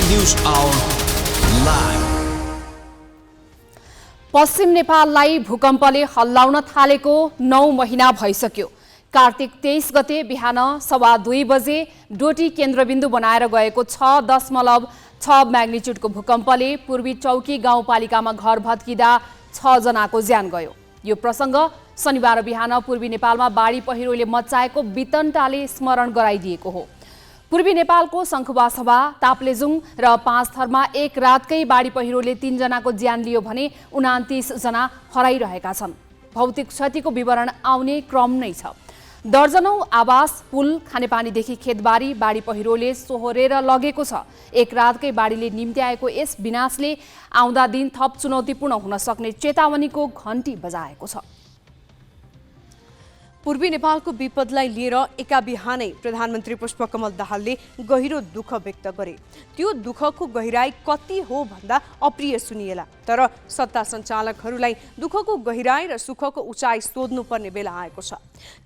News Hour live. पश्चिम नेपाललाई भूकम्पले हल्लाउन थालेको 9 महिना भइसक्यो। कार्तिक 23 गते बिहान 2:15 बजे डोटी केन्द्रबिन्दु बनाएर गएको 6.6 म्याग्निट्युडको भूकम्पले पूर्वी चौकी गाउँपालिकामा घर भत्किँदा 6 जनाको ज्यान गयो। यो प्रसङ्ग शनिबार बिहान पूर्वी नेपालमा बाढी पहिरोले मच्चाएको वितन्टाले स्मरण गराइदिएको हो। पूर्वी नेपालको शङ्खुवासभा, ताप्लेजुङ र पाँचथरमा एक रातकै बाढी पहिरोले 3 जनाको ज्यान लियो भने 29 जना हराइरहेका छन्। भौतिक क्षतिको विवरण आउने क्रम नै छ। दर्जनौं आवास, पुल, खानेपानीदेखि खेतबारी बाढी पहिरोले सोहोरेर लगेको छ। एक रातकै बाढीले निम्त्याएको यस विनाशले आउँदा दिन थप चुनौतीपूर्ण हुन सक्ने चेतावनीको घण्टी बजाएको छ। पूर्वी नेपालको विपदलाई लिएर एका बिहानै प्रधानमन्त्री पुष्पकमल दाहालले गहिरो दुःख व्यक्त गरे। त्यो दुःखको गहिराई कति हो भन्दा अप्रिय सुनिएला, तर सत्ता सञ्चालकहरूलाई दुःखको गहिराई र सुखको उचाइ सोध्नुपर्ने बेला आएको छ।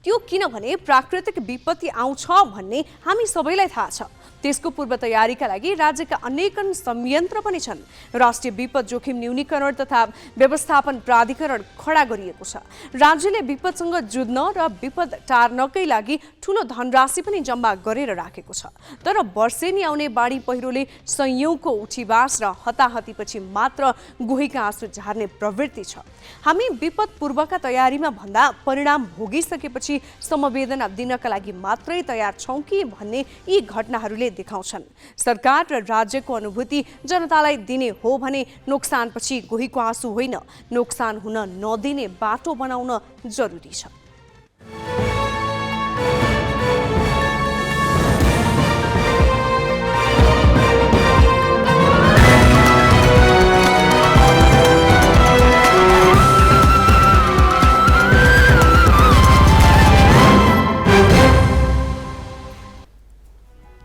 त्यो किनभने प्राकृतिक विपत्ति आउँछ भन्ने हामी सबैलाई थाहा छ। त्यसको पूर्व तयारीका लागि राज्यका अनेकन संयन्त्र पनि छन्। राष्ट्रिय विपद जोखिम न्यूनीकरण तथा व्यवस्थापन प्राधिकरण खडा गरिएको छ। राज्यले विपदसँग जुझ्न र विपद टार्नकै लागि ठूलो धनराशि पनि जम्मा गरेर राखेको छ। तर वर्षेनी आउने बाढी पहिरोले संयौंको उठीबास र हताहतीपछि मात्र गोहीका आँसु झार्ने प्रवृत्ति छ। हामी विपद पूर्वका तयारीमा भन्दा परिणाम भोगिसकेपछि समवेदना दिनका लागि मात्रै तयार छौं कि भन्ने यी घटनाहरूले देखाउँछन्। सरकार र राज्यको अनुभूति जनतालाई दिने हो भने नोक्सानपछि गोहीको आँसु होइन, नोक्सान हुन नदिने बाटो बनाउन जरुरी छ।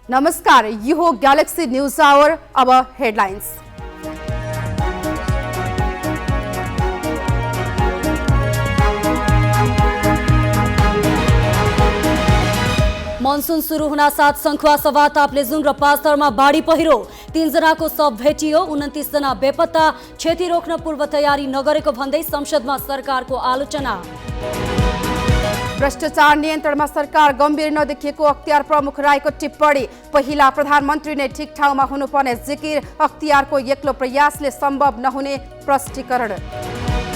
नमस्कार, यो हो ग्यालेक्सी न्यूज आवर। अब हेडलाइन्स। मनसुन सुरु हुन साथ शङ्खुवासभा, ताप्लेजुङ र पाँचथरमा बाढी पहिरो, 3 जनाको शव भेटियो, 29 जना बेपत्ता। क्षति रोक्न पूर्व तयारी नगरेको भन्दै संसदमा सरकारको आलोचना। भ्रष्टाचार नियन्त्रणमा सरकार गम्भीर नदेखिएको अख्तियार प्रमुख राईको टिप्पणी। पहिला प्रधानमन्त्री नै ठिक ठाउँमा हुनुपर्ने जिकिर, अख्तियारको एक्लो प्रयासले सम्भव नहुने प्रष्टीकरण।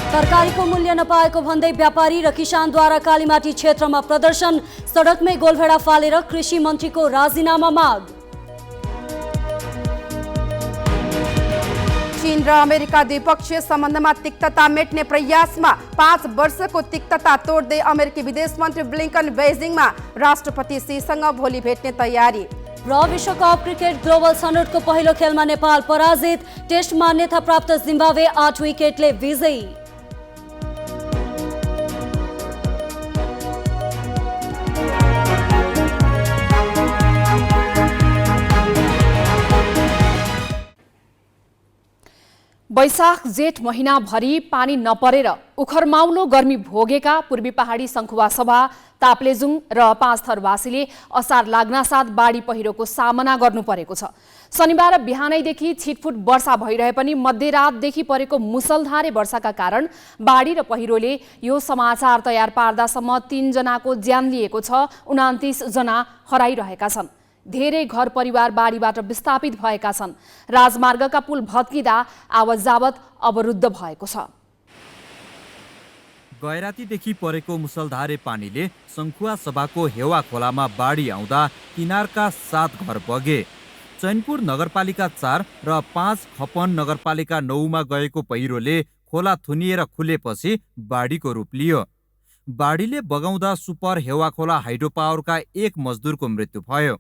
तरकारीको मूल्य नपाएको भन्दै व्यापारी र किसानद्वारा कालीमाटी क्षेत्रमा प्रदर्शन, सडकमै गोलभेडा फालेर कृषि मन्त्रीको राजीनामा माग। चीन र अमेरिका द्विपक्षीय सम्बन्धमा तिक्तता मेट्ने प्रयासमा। 5 वर्षको तिक्तता तोड्दै अमेरिकी विदेश मन्त्री ब्लिङ्कन बेजिङमा। राष्ट्रपति सीसँग भोलि भेट्ने तयारी। र विश्वकप क्रिकेट ग्लोबल सनोटको पहिलो खेलमा नेपाल पराजित, टेस्ट मान्यता प्राप्त जिम्बाब्वे 8 विकेटले विजयी। वैशाख जेठ महिनाभरि पानी नपरेर उखरमाउलो गर्मी भोगेका पूर्वी पहाडी शङ्खुवासभा, ताप्लेजुङ र पाँचथरवासीले असार लाग्नासाथ बाढी पहिरोको सामना गर्नु परेको छ। शनिबार बिहानैदेखि छिटफुट वर्षा भइरहे पनि मध्यरातदेखि परेको मुसलधारे वर्षाका कारण बाढी र पहिरोले यो समाचार तयार पार्दासम्म 3 जनाको ज्यान लिएको छ, 29 जना हराइरहेका छन्। धेरै घर परिवार बाढीबाट विस्थापित भएका छन्। राजमार्गका पुल भत्किँदा आवाजावत अवरुद्ध भएको छ। गैरातीदेखि परेको मुसलधारे पानीले शङ्खुवासभाको हेवा खोलामा बाढी आउँदा किनारका 7 घर बगे। चैनपुर नगरपालिका 4 र 5 खपन नगरपालिका 9 मा गएको पहिरोले खोला थुनिएर खुलेपछि बाढीको रूप लियो। बाढीले बगाउँदा सुपर हेवा खोला हाइड्रो पावरका 1 मजदुरको मृत्यु भयो।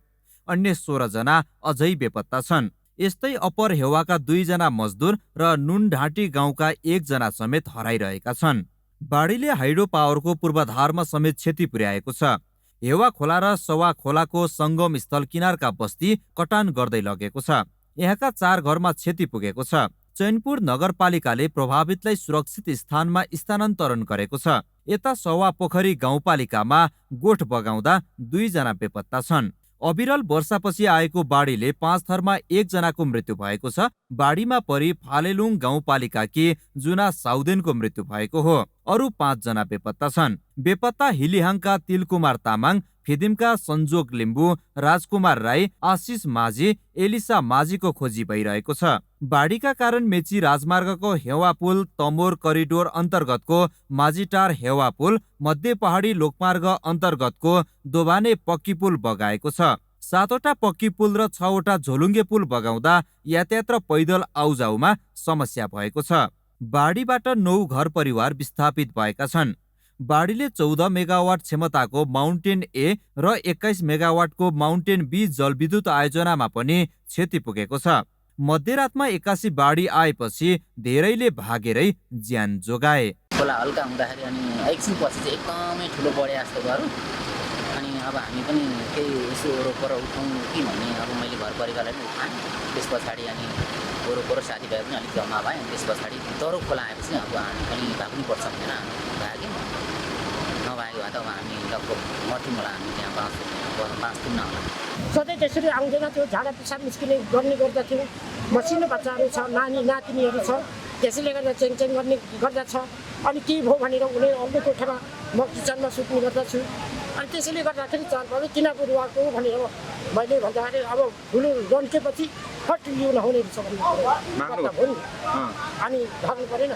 अन्य 16 जना अझै बेपत्ता छन्। यस्तै अप्पर हेवाका 2 जना मजदुर र नुनढाँटी गाउँका 1 जना समेत हराइरहेका छन्। बाढीले हाइड्रो पावरको पूर्वाधारमा समेत क्षति पुर्याएको छ। हेवा खोला र सवा खोलाको सङ्गम स्थल किनारका बस्ती कटान गर्दै लगेको छ। यहाँका 4 घरमा क्षति पुगेको छ। चैनपुर नगरपालिकाले प्रभावितलाई सुरक्षित स्थानमा स्थानान्तरण गरेको छ। यता सवा पोखरी गाउँपालिकामा गोठ बगाउँदा 2 जना बेपत्ता छन्। अविरल वर्षापछि आएको बाढीले 5 थरमा 1 जनाको मृत्यु भएको छ। बाढीमा परि फालेलुङ गाउँपालिकाकी जुना साउदेनको मृत्यु भएको हो। अरु 5 जना बेपत्ता छन्। बेपत्ता हिलिहाङका तिलकुमार तामाङ, फिदिमका सन्जोग लिम्बू, राजकुमार राई, आशिष माझी, एलिसा माझीको खोजी भइरहेको छ। बाढीका कारण मेची राजमार्गको हेवा पुल, तमोर करिडोर अन्तर्गतको माझीटार हेवा पुल, मध्य पहाडी लोकमार्ग अन्तर्गतको दोभाने पक्की पुल बगाएको छ। 7वटा पक्की पुल र 6वटा झोलुङ्गे पुल बगाउँदा यातायात र पैदल आउजाउमा समस्या भएको छ। बाढीबाट 9 घर परिवार विस्थापित भएका छन्। बाढीले 14 मेगावाट क्षमताको माउन्टेन ए र 21 मेगावाटको माउन्टेन बी जलविद्युत आयोजनामा पनि क्षति पुगेको छ। मध्यरातमा 81 बाढी आएपछि धेरैले भागेरै ज्यान जोगाए। खोला हल्का हुँदाखेरि अनि एकछिनपछि चाहिँ एकदमै ठुलो बढे जस्तो गरौँ। अनि अब हामी पनि केही यसो वरपर उठाउँ कि भन्ने अब मैले घर परिवारलाई पनि उठाएँ। त्यस पछाडि अनि वरपर साथीभाइ पनि अलिक जम्मा भए। त्यस पछाडि दह्रो खोला आएपछि अब हामी पनि भाग्नुपर्छ भनेर भाग्यौँ। नभएको भए त अब हामी लगभग मर्थ्यौँ होला। हामी त्यहाँ बाँच्थ्यौँ होला। सधैँ त्यसरी आउँदैन थियो। झाडा पिसाब निस्किने गर्ने गर्दथ्यो। मसिनो बच्चाहरू छ, नानी नातिनीहरू छ, त्यसैले गर्दा चेङचेङ गर्ने गर्दछ। अनि के भयो भनेर उनी अर्को कोठामा म किचनमा सुत्ने गर्दछु। अनि त्यसैले गर्दाखेरि चार भयो किन रुवाको भनेर मैले भन्दाखेरि अब ठुलो रन्केपछि फट यो नहुने रहेछ भन्ने कुरा हो नि। अनि भाग्नु परेन।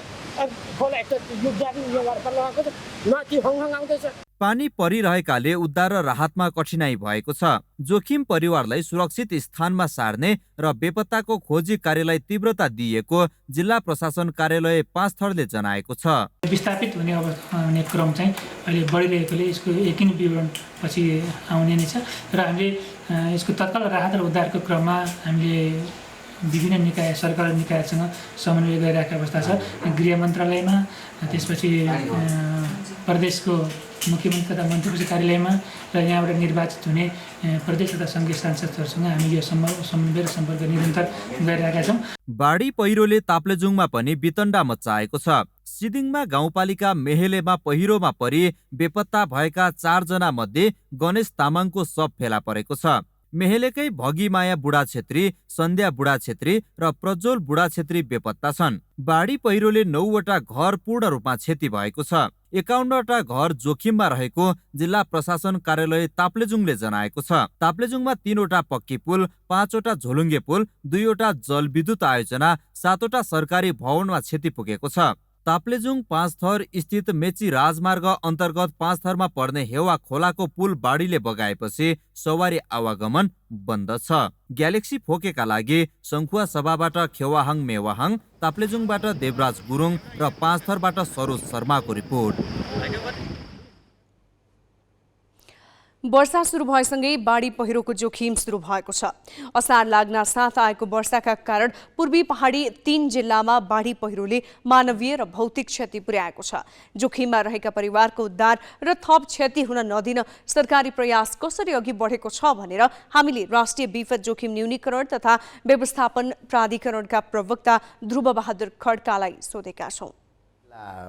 खोला एक यो ज्यादै यो गरेर लगाएको छ, माथि हङहङ आउँदैछ। पानी परिरहेकाले उद्धार र राहतमा कठिनाई भएको छ। जोखिम परिवारलाई सुरक्षित स्थानमा सार्ने र बेपत्ताको खोजी कार्यलाई तीव्रता दिएको जिल्ला प्रशासन कार्यालय 5 थरले जनाएको छ। विस्थापित हुने क्रम चाहिँ अहिले बढिरहेकोले यसको यकिन विवरण पछि आउने नै छ र हामीले यसको तत्काल राहत र उद्धारको क्रममा हामीले विभिन्न निकाय सरकार निकायसँग समन्वय गरिरहेको अवस्था छ। गृह मन्त्रालयमा, त्यसपछि प्रदेशको मुख्यमन्त्री तथा मन्त्रीको कार्यालयमा र यहाँबाट निर्वाचित हुने प्रदेश तथा सङ्घीय सांसदहरूसँग हामी यो समन्वय र सम्पर्क निरन्तर गरिरहेका छौँ। बाढी पहिरोले ताप्लेजुङमा पनि वितण्डा मच्चाएको छ। सिदिङमा गाउँपालिका मेहेलेमा पहिरोमा परि बेपत्ता भएका 4 जना मध्ये गणेश तामाङको शव फेला परेको छ। मेहेलेकै भगीमाया बुढा छेत्री, सन्ध्या बुढा छेत्री र प्रज्वल बुढा छेत्री बेपत्ता छन्। बाढी पहिरोले 9वटा घर पूर्ण रूपमा क्षति भएको छ। 51वटा घर जोखिममा रहेको जिल्ला प्रशासन कार्यालय ताप्लेजुङले जनाएको छ। ताप्लेजुङमा 3वटा पक्की पुल, 5वटा झोलुङ्गे पुल, 2वटा जलविद्युत आयोजना, 7वटा सरकारी भवनमा क्षति पुगेको छ। ताप्लेजुङ 5 थर स्थित मेची राजमार्ग अन्तर्गत 5 थरमा पर्ने हेवा खोलाको पुल बाढीले बगाएपछि सवारी आवागमन बन्द छ। ग्यालेक्सी फोकेका लागि सङ्खुवा सभाबाट खेवाहाङ मेवाहाङ, ताप्लेजुङबाट देवराज गुरुङ र 5 थरबाट सरोज शर्माको रिपोर्ट। वर्षा सुरु भएसँगै बाढी पहिरोको जोखिम सुरु भएको छ। असार लाग्न साथ आएको वर्षाका कारण पूर्वी पहाडी 3 जिल्लामा बाढी पहिरोले मानवीय र भौतिक क्षति पुर्याएको छ। जोखिममा रहेका परिवारको उद्धार र थप क्षति हुन नदिन सरकारी प्रयास कसरी अघि बढेको छ भनेर हामीले राष्ट्रिय विपद जोखिम न्यूनीकरण तथा व्यवस्थापन प्राधिकरणका प्रवक्ता ध्रुव बहादुर खड्कालाई सोधेका छौँ।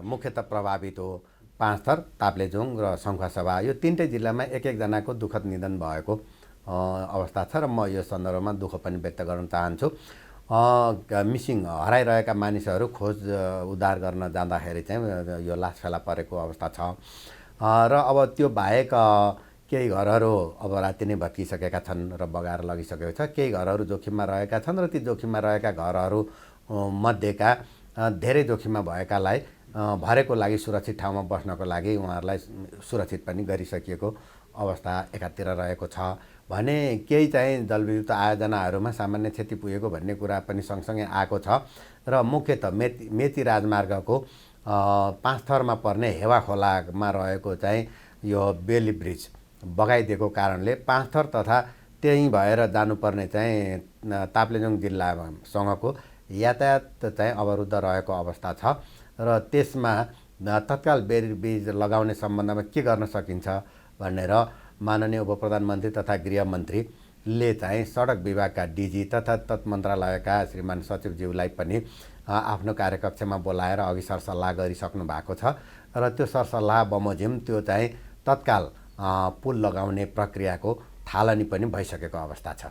मुख्यतः प्रभावित हो 5 थर, ताप्लेजुङ र सङ्खुवा सभा, यो 3टै जिल्लामा एक जनाको दुःखद निधन भएको अवस्था छ र म यो सन्दर्भमा दुःख पनि व्यक्त गर्न चाहन्छु। हराइरहेका मानिसहरू खोज उद्धार गर्न जाँदाखेरि चाहिँ यो लास फेला परेको अवस्था छ र अब त्यो बाहेक केही घरहरू अब राति नै भत्किसकेका छन् र बगाएर लगिसकेको छ। केही घरहरू जोखिममा रहेका छन् र ती जोखिममा रहेका घरहरू मध्येका धेरै जोखिममा भएकालाई भरेको लागि सुरक्षित ठाउँमा बस्नको लागि उहाँहरूलाई सुरक्षित पनि गरिसकिएको अवस्था एकातिर रहेको छ भने केही चाहिँ जलविद्युत आयोजनाहरूमा सामान्य क्षति पुगेको भन्ने कुरा पनि सँगसँगै आएको छ र मुख्यतः मेची राजमार्गको 5 थरमा पर्ने हेवा खोलामा रहेको चाहिँ यो बेली ब्रिज बगाइदिएको कारणले 5 थर तथा त्यही भएर जानुपर्ने चाहिँ ताप्लेजुङ जिल्लासँगको यातायात चाहिँ अवरुद्ध रहेको अवस्था छ र त्यसमा तत्काल बेली ब्रिज लगाउने सम्बन्धमा के गर्न सकिन्छ भनेर माननीय उपप्रधानमन्त्री तथा गृहमन्त्रीले चाहिँ सडक विभागका डिजी तथा तत्मन्त्रालयका श्रीमान सचिवज्यूलाई पनि आफ्नो कार्यकक्षमा बोलाएर अघि सरसल्लाह गरिसक्नु भएको छ र त्यो सरसल्लाह बमोजिम त्यो चाहिँ तत्काल पुल लगाउने प्रक्रियाको थालनी पनि भइसकेको अवस्था छ।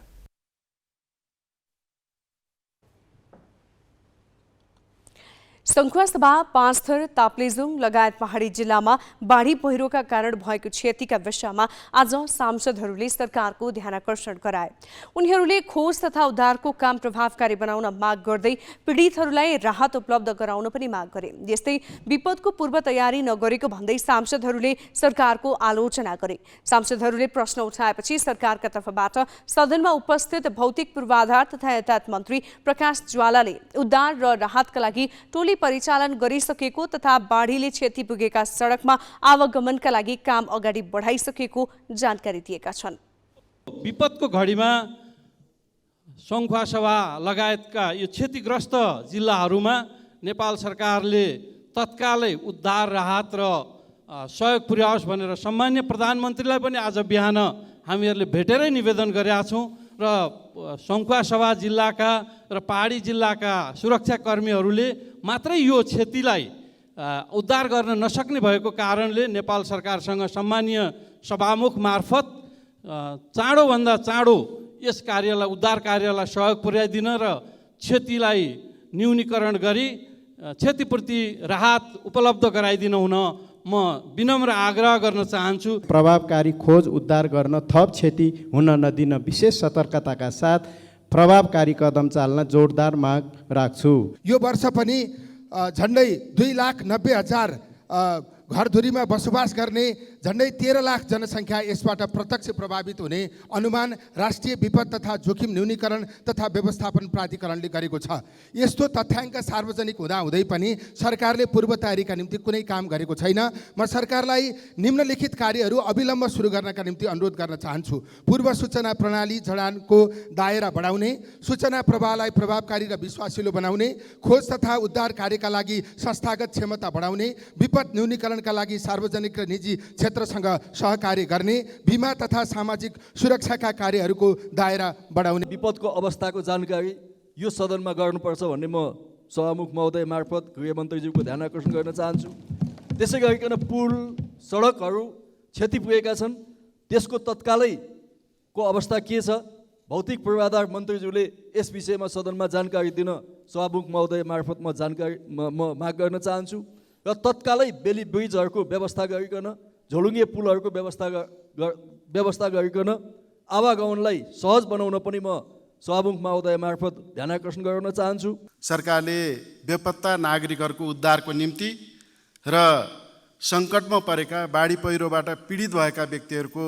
सङ्खुवासभा, पाँचथर, ताप्लेजुङ लगायत पहाडी जिल्लामा बाढी पहिरोका कारण भएको क्षतिका विषयमा आज सांसदहरूले सरकारको ध्यानाकर्षण गराए। उनीहरूले खोज तथा उद्धारको काम प्रभावकारी बनाउन माग गर्दै पीडितहरूलाई राहत उपलब्ध गराउन पनि माग गरे। यस्तै विपदको पूर्व तयारी नगरेको भन्दै सांसदहरूले सरकारको आलोचना गरे। सांसदहरूले प्रश्न उठाएपछि सरकारका तर्फबाट सदनमा उपस्थित भौतिक पूर्वाधार तथा यातायात मन्त्री प्रकाश ज्वालाले उद्धार र राहतका लागि टोली परिचालन गरिसकेको तथा बाढीले क्षति पुगेका सडकमा आवागमनका लागि काम अगाडि बढाइसकेको जानकारी दिएका छन्। विपदको घडीमा सङ्खुवासभा लगायतका यो क्षतिग्रस्त जिल्लाहरूमा नेपाल सरकारले तत्कालै उद्धार राहत र सहयोग पुर्याओस् भनेर सम्माननीय प्रधानमन्त्रीलाई पनि आज बिहान हामीहरूले भेटेरै निवेदन गरेका छौँ र सङ्खुवासभा जिल्लाका र पहाडी जिल्लाका सुरक्षाकर्मीहरूले मात्रै यो क्षतिलाई उद्धार गर्न नसक्ने भएको कारणले नेपाल सरकारसँग सम्मानीय सभामुख मार्फत चाँडोभन्दा चाँडो यस कार्यलाई उद्धार कार्यलाई सहयोग पुर्याइदिन र क्षतिलाई न्यूनीकरण गरी क्षतिपूर्ति राहत उपलब्ध गराइदिन हुन म विनम्र आग्रह गर्न चाहन्छु। प्रभावकारी खोज उद्धार गर्न थप क्षति हुन नदिन विशेष सतर्कताका साथ प्रभावकारी कदम चाल्न जोडदार माग राख्छु। यो वर्ष पनि झन्डै 2,90,000 घरधुरीमा बसोबास गर्ने झन्डै 13 लाख जनसङ्ख्या यसबाट प्रत्यक्ष प्रभावित हुने अनुमान राष्ट्रिय विपद तथा जोखिम न्यूनीकरण तथा व्यवस्थापन प्राधिकरणले गरेको छ। यस्तो तथ्याङ्क सार्वजनिक हुँदाहुँदै पनि सरकारले पूर्व तयारीका निम्ति कुनै काम गरेको छैन। म सरकारलाई निम्नलिखित कार्यहरू अविलम्ब सुरु गर्नका निम्ति अनुरोध गर्न चाहन्छु। पूर्व सूचना प्रणाली जडानको दायरा बढाउने, सूचना प्रवाहलाई प्रभावकारी र विश्वासिलो बनाउने, खोज तथा उद्धार कार्यका लागि संस्थागत क्षमता बढाउने, विपद न्यूनीकरणका लागि सार्वजनिक र निजी क्षेत्रसँग सहकार्य गर्ने, बिमा तथा सामाजिक सुरक्षाका कार्यहरूको दायरा बढाउने। विपदको अवस्थाको जानकारी यो सदनमा गर्नुपर्छ भन्ने म सभामुख महोदय मार्फत गृहमन्त्रीज्यूको ध्यान आकर्षण गर्न चाहन्छु। त्यसै गरिकन पुल सडकहरू क्षति पुगेका छन्, त्यसको तत्कालैको अवस्था के छ, भौतिक पूर्वाधार मन्त्रीज्यूले यस विषयमा सदनमा जानकारी दिन सभामुख महोदय मार्फत म माग गर्न चाहन्छु र तत्कालै बेली ब्रिजहरूको व्यवस्था गरिकन, झोलुङ्गे पुलहरूको व्यवस्था गरिकन आवागमनलाई सहज बनाउन पनि म सभामुख महोदय मार्फत ध्यान आकर्षण गराउन चाहन्छु। सरकारले बेपत्ता नागरिकहरूको उद्धारको निम्ति र सङ्कटमा परेका बाढी पहिरोबाट पीडित भएका व्यक्तिहरूको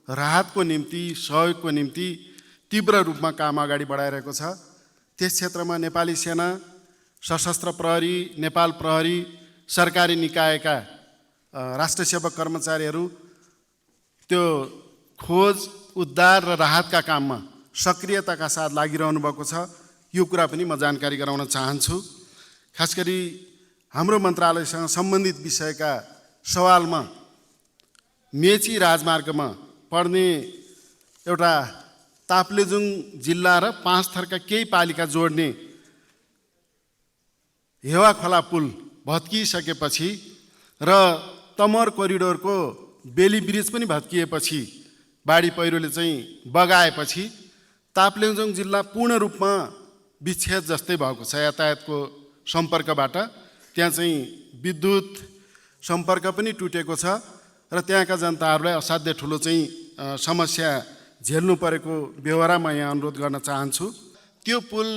राहतको निम्ति, सहयोगको निम्ति तीव्र रूपमा काम अगाडि बढाइरहेको छ। त्यस क्षेत्रमा नेपाली सेना, सशस्त्र प्रहरी, नेपाल प्रहरी, सरकारी निकायका राष्ट्र सेवक कर्मचारीहरू त्यो खोज उद्धार र राहतका काममा सक्रियताका साथ लागिरहनु भएको छ। यो कुरा पनि म जानकारी गराउन चाहन्छु। खास गरी हाम्रो मन्त्रालयसँग सम्बन्धित विषयका सवालमा मेची राजमार्गमा पर्ने एउटा ताप्लेजुङ जिल्ला र पाँचथरका केही पालिका जोड्ने हेवा खोला पुल भत्किसकेपछि र तमर कोरिडोरको बेली ब्रिज पनि भत्किएपछि, बाढी पहिरोले चाहिँ बगाएपछि ताप्लेजुङ जिल्ला पूर्ण रूपमा विच्छेद जस्तै भएको छ। यातायातको सम्पर्कबाट त्यहाँ चाहिँ विद्युत सम्पर्क पनि टुटेको छ र त्यहाँका जनताहरूलाई असाध्य ठुलो चाहिँ समस्या झेल्नु परेको बेहोरामा यहाँ अनुरोध गर्न चाहन्छु। त्यो पुल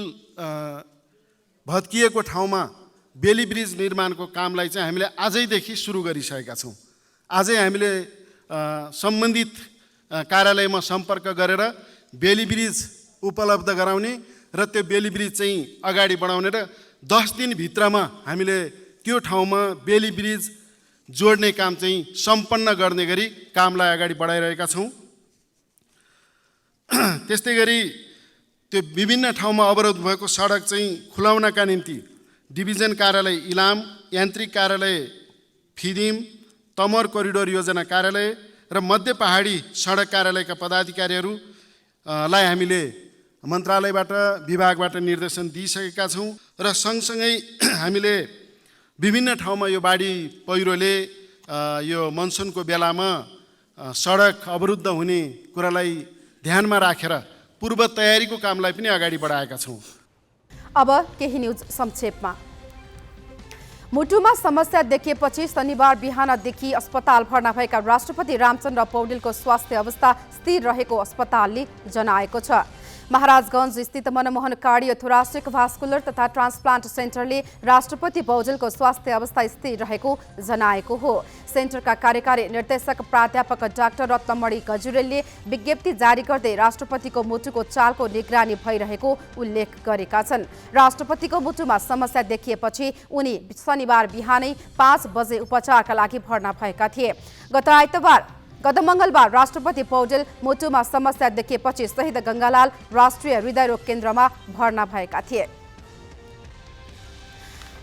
भत्किएको ठाउँमा बेली ब्रिज निर्माणको कामलाई चाहिँ हामीले आजैदेखि सुरु गरिसकेका छौँ। आजै हामीले सम्बन्धित कार्यालयमा सम्पर्क गरेर बेली ब्रिज उपलब्ध गराउने र त्यो बेली ब्रिज चाहिँ अगाडि बढाउने र 10 दिनभित्रमा हामीले त्यो ठाउँमा बेली ब्रिज जोड्ने काम चाहिँ सम्पन्न गर्ने गरी कामलाई अगाडि बढाइरहेका छौँ। त्यस्तै गरी त्यो विभिन्न ठाउँमा अवरोध भएको सडक चाहिँ खुलाउनका निम्ति डिभिजन कार्यालय इलाम, यान्त्रिक कार्यालय फिदिम, तमर कोरिडोर योजना कार्यालय र मध्य पहाडी सडक कार्यालयका पदाधिकारीहरूलाई हामीले मन्त्रालयबाट, विभागबाट निर्देशन दिइसकेका छौँ र सँगसँगै हामीले विभिन्न ठाउँमा यो बाढी पहिरोले यो मनसुनको बेलामा सडक अवरुद्ध हुने कुरालाई ध्यानमा राखेर पूर्व तयारीको कामलाई पनि अगाडि बढाएका छौँ। अब केही न्युज संक्षेपमा। मुटुमा समस्या देखिएपछि शनिबार बिहानदेखि अस्पताल भर्ना भएका राष्ट्रपति रामचन्द्र पौडेलको स्वास्थ्य अवस्था स्थिर रहेको अस्पतालले जनाएको छ। महाराजगञ्ज स्थित मनमोहन कार्डियोथोरासिक भास्कुलर तथा ट्रान्सप्लान्ट सेन्टरले राष्ट्रपति पौडेलको स्वास्थ्य अवस्था स्थिर रहेको जनाएको हो। सेन्टरका कार्यकारी निर्देशक प्राध्यापक डाक्टर रत्नमणि गजुरेलले विज्ञप्ति जारी गर्दै राष्ट्रपतिको मुटुको चालको निगरानी भइरहेको उल्लेख गरेका छन्। राष्ट्रपतिको मुटुमा समस्या देखिएपछि उनी शनिबार बिहानै 5 बजे उपचारका लागि भर्ना भएका थिए। गत मङ्गलबार राष्ट्रपति पौडेल मुटुमा समस्या देखिएपछि शहीद गङ्गालाल राष्ट्रिय हृदयरोग केन्द्रमा भर्ना भएका थिए।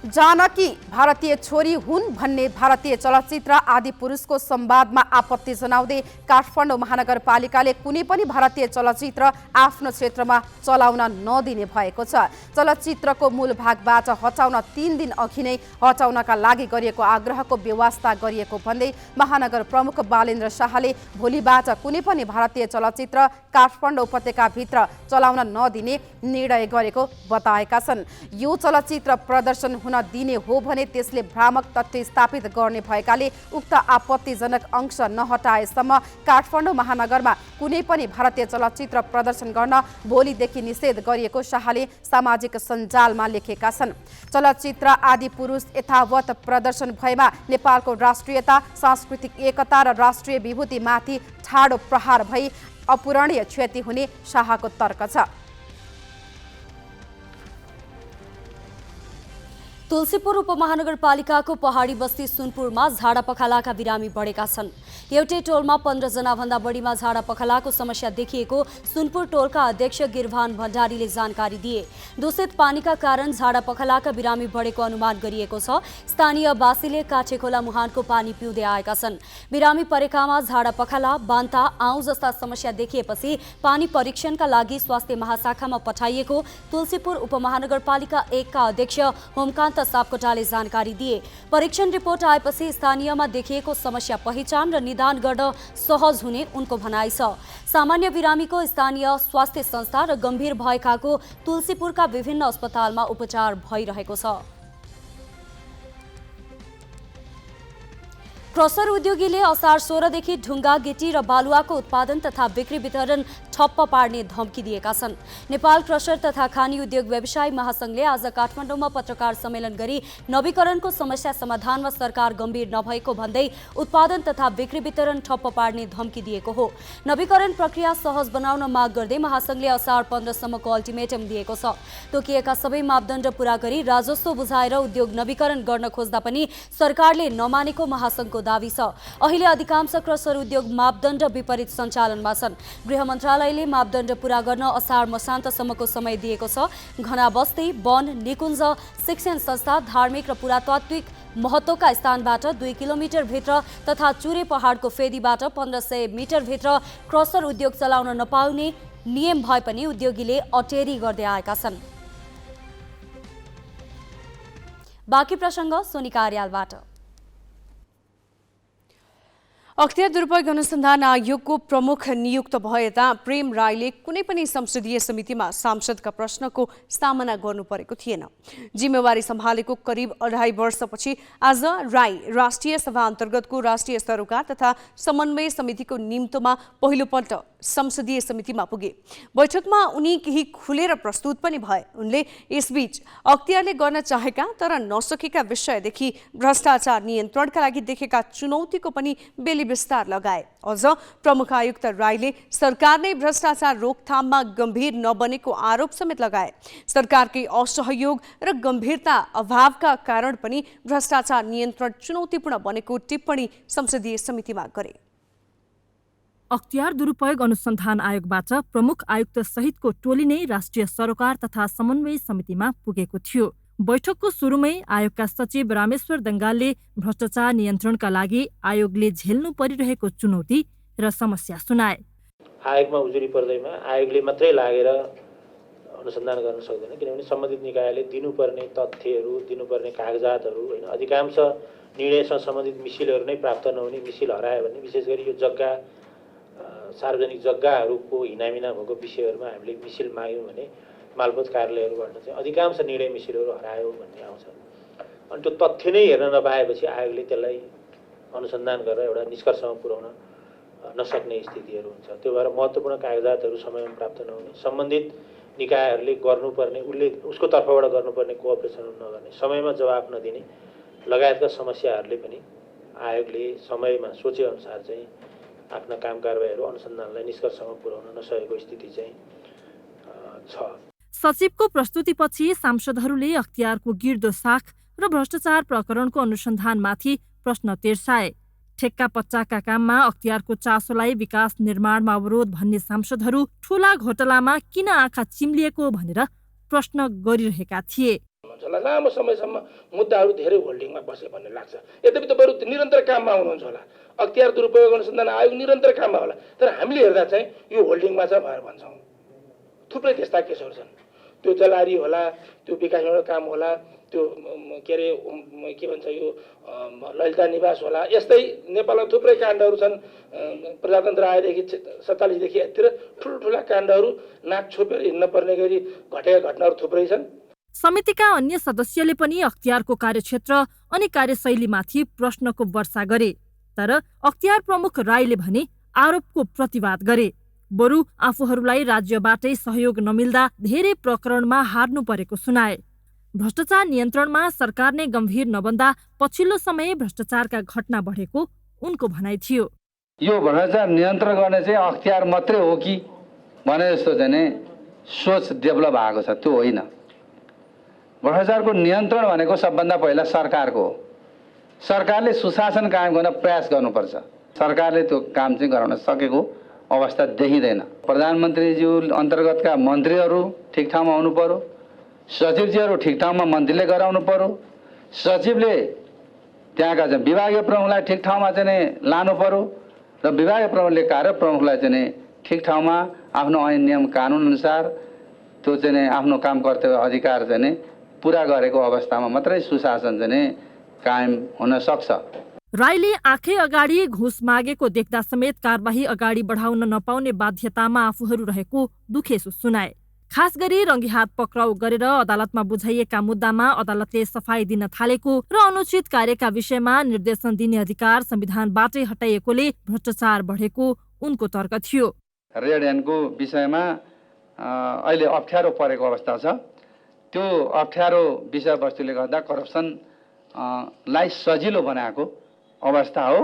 जानकी भारतीय छोरी हुन् भन्ने भारतीय चलचित्र आदि पुरुषको संवादमा आपत्ति जनाउँदै काठमाडौँ महानगरपालिकाले कुनै पनि भारतीय चलचित्र आफ्नो क्षेत्रमा चलाउन नदिने भएको छ। चलचित्रको मूल भागबाट हटाउन 3 दिन अघि नै हटाउनका लागि गरिएको आग्रहको व्यवस्था गरिएको भन्दै महानगर प्रमुख बालेन्द्र शाहले भोलिबाट कुनै पनि भारतीय चलचित्र काठमाडौँ उपत्यकाभित्र चलाउन नदिने निर्णय गरेको बताएका छन्। यो चलचित्र प्रदर्शन दिने हो भने त्यसले भ्रामक तथ्य स्थापित गर्ने भएकाले उक्त आपत्तिजनक अंश नहटाएसम्म काठमाडौँ महानगरमा कुनै पनि भारतीय चलचित्र प्रदर्शन गर्न भोलिदेखि निषेध गरिएको शाहले सामाजिक सञ्जालमा लेखेका छन्। चलचित्र आदि पुरुष यथावत प्रदर्शन भएमा नेपालको राष्ट्रियता, सांस्कृतिक एकता र राष्ट्रिय विभूतिमाथि ठाडो प्रहार भई अपूरणीय क्षति हुने शाहको तर्क छ। तुलसीपुर उपमहानगरपालिकाको पहाडी बस्ती सुनपुरमा झाडा पखालाका बिरामी बढेका छन्। एउटै टोलमा 15 जना भन्दा बढीमा झाडा पखालाको समस्या देखिएको सुनपुर टोलका अध्यक्ष गिरभान भण्डारीले जानकारी दिए। दूषित पानीका कारण झाडा पखालाका बिरामी बढेको अनुमान गरिएको छ। स्थानीयवासीले काठेखोला मुहानको पानी पिउँदै आएका छन्। बिरामी परेकामा झाडा पखाला, बान्ता, आउँ जस्ता समस्या देखिएपछि पानी परीक्षणका लागि स्वास्थ्य महाशाखामा पठाइएको तुलसीपुर उपमहानगरपालिका 1 का अध्यक्ष होमकान्त सापकोटाले जानकारी दिए। परीक्षण रिपोर्ट आएपछि स्थानीयमा देखिएको समस्या पहिचान र निदान गर्न सहज हुने उनको भनाइ छ। सामान्य बिरामीको स्थानीय स्वास्थ्य संस्था र गम्भीर भएकाको तुलसीपुरका विभिन्न अस्पतालमा उपचार भइरहेको छ। क्रसर उद्योगीले असार 16 देखि ढुङ्गा, गिटी र बालुवाको उत्पादन तथा बिक्री वितरण ठप्प पार्ने धम्की दिएका छन्। नेपाल क्रसर तथा खानी उद्योग व्यवसायी महासंघले आज काठमाडौँमा पत्रकार सम्मेलन गरी नवीकरणको समस्या समाधानमा सरकार गम्भीर नभएको भन्दै उत्पादन तथा बिक्री वितरण ठप्प पार्ने धम्की दिएको हो। नवीकरण प्रक्रिया सहज बनाउन माग गर्दै महासंघले असार 15 सम्मको अल्टिमेटम दिएको छ। तोकिएका सबै मापदण्ड पूरा गरी राजस्व बुझाएर उद्योग नवीकरण गर्न खोज्दा पनि सरकारले नमानेको महासंघको दावी छ। अहिले अधिकांश क्रसर उद्योग मापदण्ड विपरीत सञ्चालनमा छन्। गृह मन्त्रालयले मापदण्ड पूरा गर्न असार मसान्तसम्मको समय दिएको छ। घना बस्ती, वन, निकुञ्ज, शिक्षण संस्था, धार्मिक र पुरातात्विक महत्त्वका स्थानबाट 2 किलोमिटर भित्र तथा चुरे पहाडको फेदीबाट 1500 मिटर भित्र क्रसर उद्योग चलाउन नपाउने नियम भए पनि उद्योगीले अटेरी गर्दै आएका छन्। बाँकी प्रसङ्ग सोनिका अर्यालबाट। अख्तियार दुरुपयोग अनुसन्धान आयोगको प्रमुख नियुक्त भएता प्रेम राईले कुनै पनि संसदीय समितिमा सांसदका प्रश्नको सामना गर्नु परेको थिएन। जिम्मेवारी सम्हालेको करिब 2.5 वर्षपछि आज राई राष्ट्रिय सभा अन्तर्गतको राष्ट्रिय सरोकार तथा समन्वय समितिको निम्तोमा पहिलोपल्ट संसदीय समितिमा पुगे। बैठकमा उनी केही खुलेर प्रस्तुत पनि भए। उनले यसबीच अख्तियारले गर्न चाहेका तर नसकेका विषयदेखि भ्रष्टाचार नियन्त्रणका लागि देखेका चुनौतीको पनि विस्तार लगाए। अझ प्रमुख आयुक्त राईले सरकारले भ्रष्टाचार रोकथाममा गम्भीर नबनेको आरोप समेत लगाए। सरकारकै असहयोग र गम्भीरता अभावका कारण पनि भ्रष्टाचार नियन्त्रण चुनौतीपूर्ण बनेको टिप्पणी संसदीय समितिमा गरे। अख्तियार दुरुपयोग अनुसन्धान आयोगबाट प्रमुख आयुक्त सहितको टोली नै राष्ट्रिय सरोकार तथा समन्वय समितिमा पुगेको थियो। बैठकको सुरुमै आयोगका सचिव रामेश्वर दङ्गालले भ्रष्टाचार नियन्त्रणका लागि आयोगले झेल्नु परिरहेको चुनौती र समस्या सुनाए। आयोगमा उजुरी पर्दैमा आयोगले मात्रै लागेर अनुसन्धान गर्न सक्दैन, किनभने सम्बन्धित निकायले दिनुपर्ने तथ्यहरू, दिनुपर्ने कागजातहरू होइन, अधिकांश निर्णयसँग सम्बन्धित मिसिलहरू नै प्राप्त नहुने, मिसिल हरायो भने विशेष गरी यो जग्गा सार्वजनिक जग्गाहरूको हिनामिना भएको विषयहरूमा हामीले मिसिल माग्यौँ भने मालपोत कार्यालयहरूबाट चाहिँ अधिकांश निर्णय मिसिलहरू हरायो भन्ने आउँछ। अनि त्यो तथ्य नै हेर्न नपाएपछि आयोगले त्यसलाई अनुसन्धान गरेर एउटा निष्कर्षमा पुर्याउन नसक्ने स्थितिहरू हुन्छ। त्यो भएर महत्त्वपूर्ण कागजातहरू समयमा प्राप्त नहुने, सम्बन्धित निकायहरूले गर्नुपर्ने उसको तर्फबाट गर्नुपर्ने कोअपरेसन नगर्ने, समयमा जवाफ नदिने लगायतका समस्याहरूले पनि आयोगले समयमा सोचेअनुसार चाहिँ आफ्ना काम कारबाहीहरू अनुसन्धानलाई निष्कर्षमा पुर्याउन नसकेको स्थिति चाहिँ छ। सचिवको प्रस्तुतिपछि सांसदहरूले अख्तियारको गिर्दो साख र भ्रष्टाचार प्रकरणको अनुसन्धानमाथि प्रश्न तेर्साए। ठेक्का पट्टाका काममा अख्तियारको चासोलाई विकास निर्माणमा अवरोध भन्ने सांसदहरू ठूला घोटालामा किन आँखा चिम्लिएको भनेर प्रश्न गरिरहेका थिए। लामो समयसम्म मुद्दाहरू धेरै होल्डिङमा बसे भन्ने लाग्छ। यद्यपि त बरु निरन्तर काममा हुनुहुन्छ होला, अख्तियार दुरुपयोग अनुसन्धान आयोग निरन्तर काममा होला, तर हामीले हेर्दा चाहिँ यो होल्डिङमा छ भनेर भन्छौँ। थुप्रै त्यस्ता केसहरू छन्, त्यो जलारी होला, त्यो विकासबाट काम होला, त्यो के अरे के भन्छ यो ललिता निवास होला, यस्तै नेपालमा थुप्रै काण्डहरू छन्। प्रजातन्त्र आएदेखि 47देखि यतिर ठुल्ठुला काण्डहरू नाक छोपेर हिँड्न पर्ने गरी घटेका घटनाहरू थुप्रै छन्। समितिका अन्य सदस्यले पनि अख्तियारको कार्यक्षेत्र अनि कार्यशैलीमाथि प्रश्नको वर्षा गरे, तर अख्तियार प्रमुख राईले भने आरोपको प्रतिवाद गरे। बरु आफूहरूलाई राज्यबाटै सहयोग नमिल्दा धेरै प्रकरणमा हार्नु परेको सुनाए। भ्रष्टाचार नियन्त्रणमा सरकार नै गम्भीर नबन्दा पछिल्लो समय भ्रष्टाचारका घटना बढेको उनको भनाइ थियो। यो भ्रष्टाचार नियन्त्रण गर्ने चाहिँ अख्तियार मात्रै हो कि भने जस्तो चाहिँ सोच डेभलप भएको छ, त्यो होइन। भ्रष्टाचारको नियन्त्रण भनेको सबभन्दा पहिला सरकारको हो। सरकारले सुशासन कायम गर्न प्रयास गर्नुपर्छ। सरकारले त्यो काम चाहिँ गराउन सकेको अवस्था देखिँदैन। प्रधानमन्त्रीज्यू अन्तर्गतका मन्त्रीहरू ठिक ठाउँमा आउनु पर्यो, सचिवजीहरू ठिक ठाउँमा मन्त्रीले गराउनु पर्यो, सचिवले त्यहाँका चाहिँ विभागीय प्रमुखलाई ठिक ठाउँमा चाहिँ लानु पर्यो र विभागीय प्रमुखले कार्य प्रमुखलाई चाहिँ ठिक ठाउँमा आफ्नो ऐन नियम कानुन अनुसार त्यो चाहिँ आफ्नो काम कर्तव्य अधिकार चाहिँ पुरा गरेको अवस्थामा मात्रै सुशासन चाहिँ कायम हुन सक्छ। राईले आँखै अगाडि घुस मागेको देख्दा समेत कारबाही अगाडि बढाउन नपाउने बाध्यतामा आफूहरू रहेको दुखेसो सुनाए। खास गरी रङ्गीहात पक्राउ गरेर अदालतमा बुझाइएका मुद्दामा अदालतले सफाई दिन थालेको र अनुचित कार्यका विषयमा निर्देशन दिने अधिकार संविधानबाटै हटाइएकोले भ्रष्टाचार बढेको उनको तर्क थियो। रेड ह्यान्डको विषयमा अहिले अप्ठ्यारो परेको अवस्था छ। त्यो अप्ठ्यारो विषयवस्तुले गर्दा करप्सन लाई सजिलो बनाएको अवस्था हो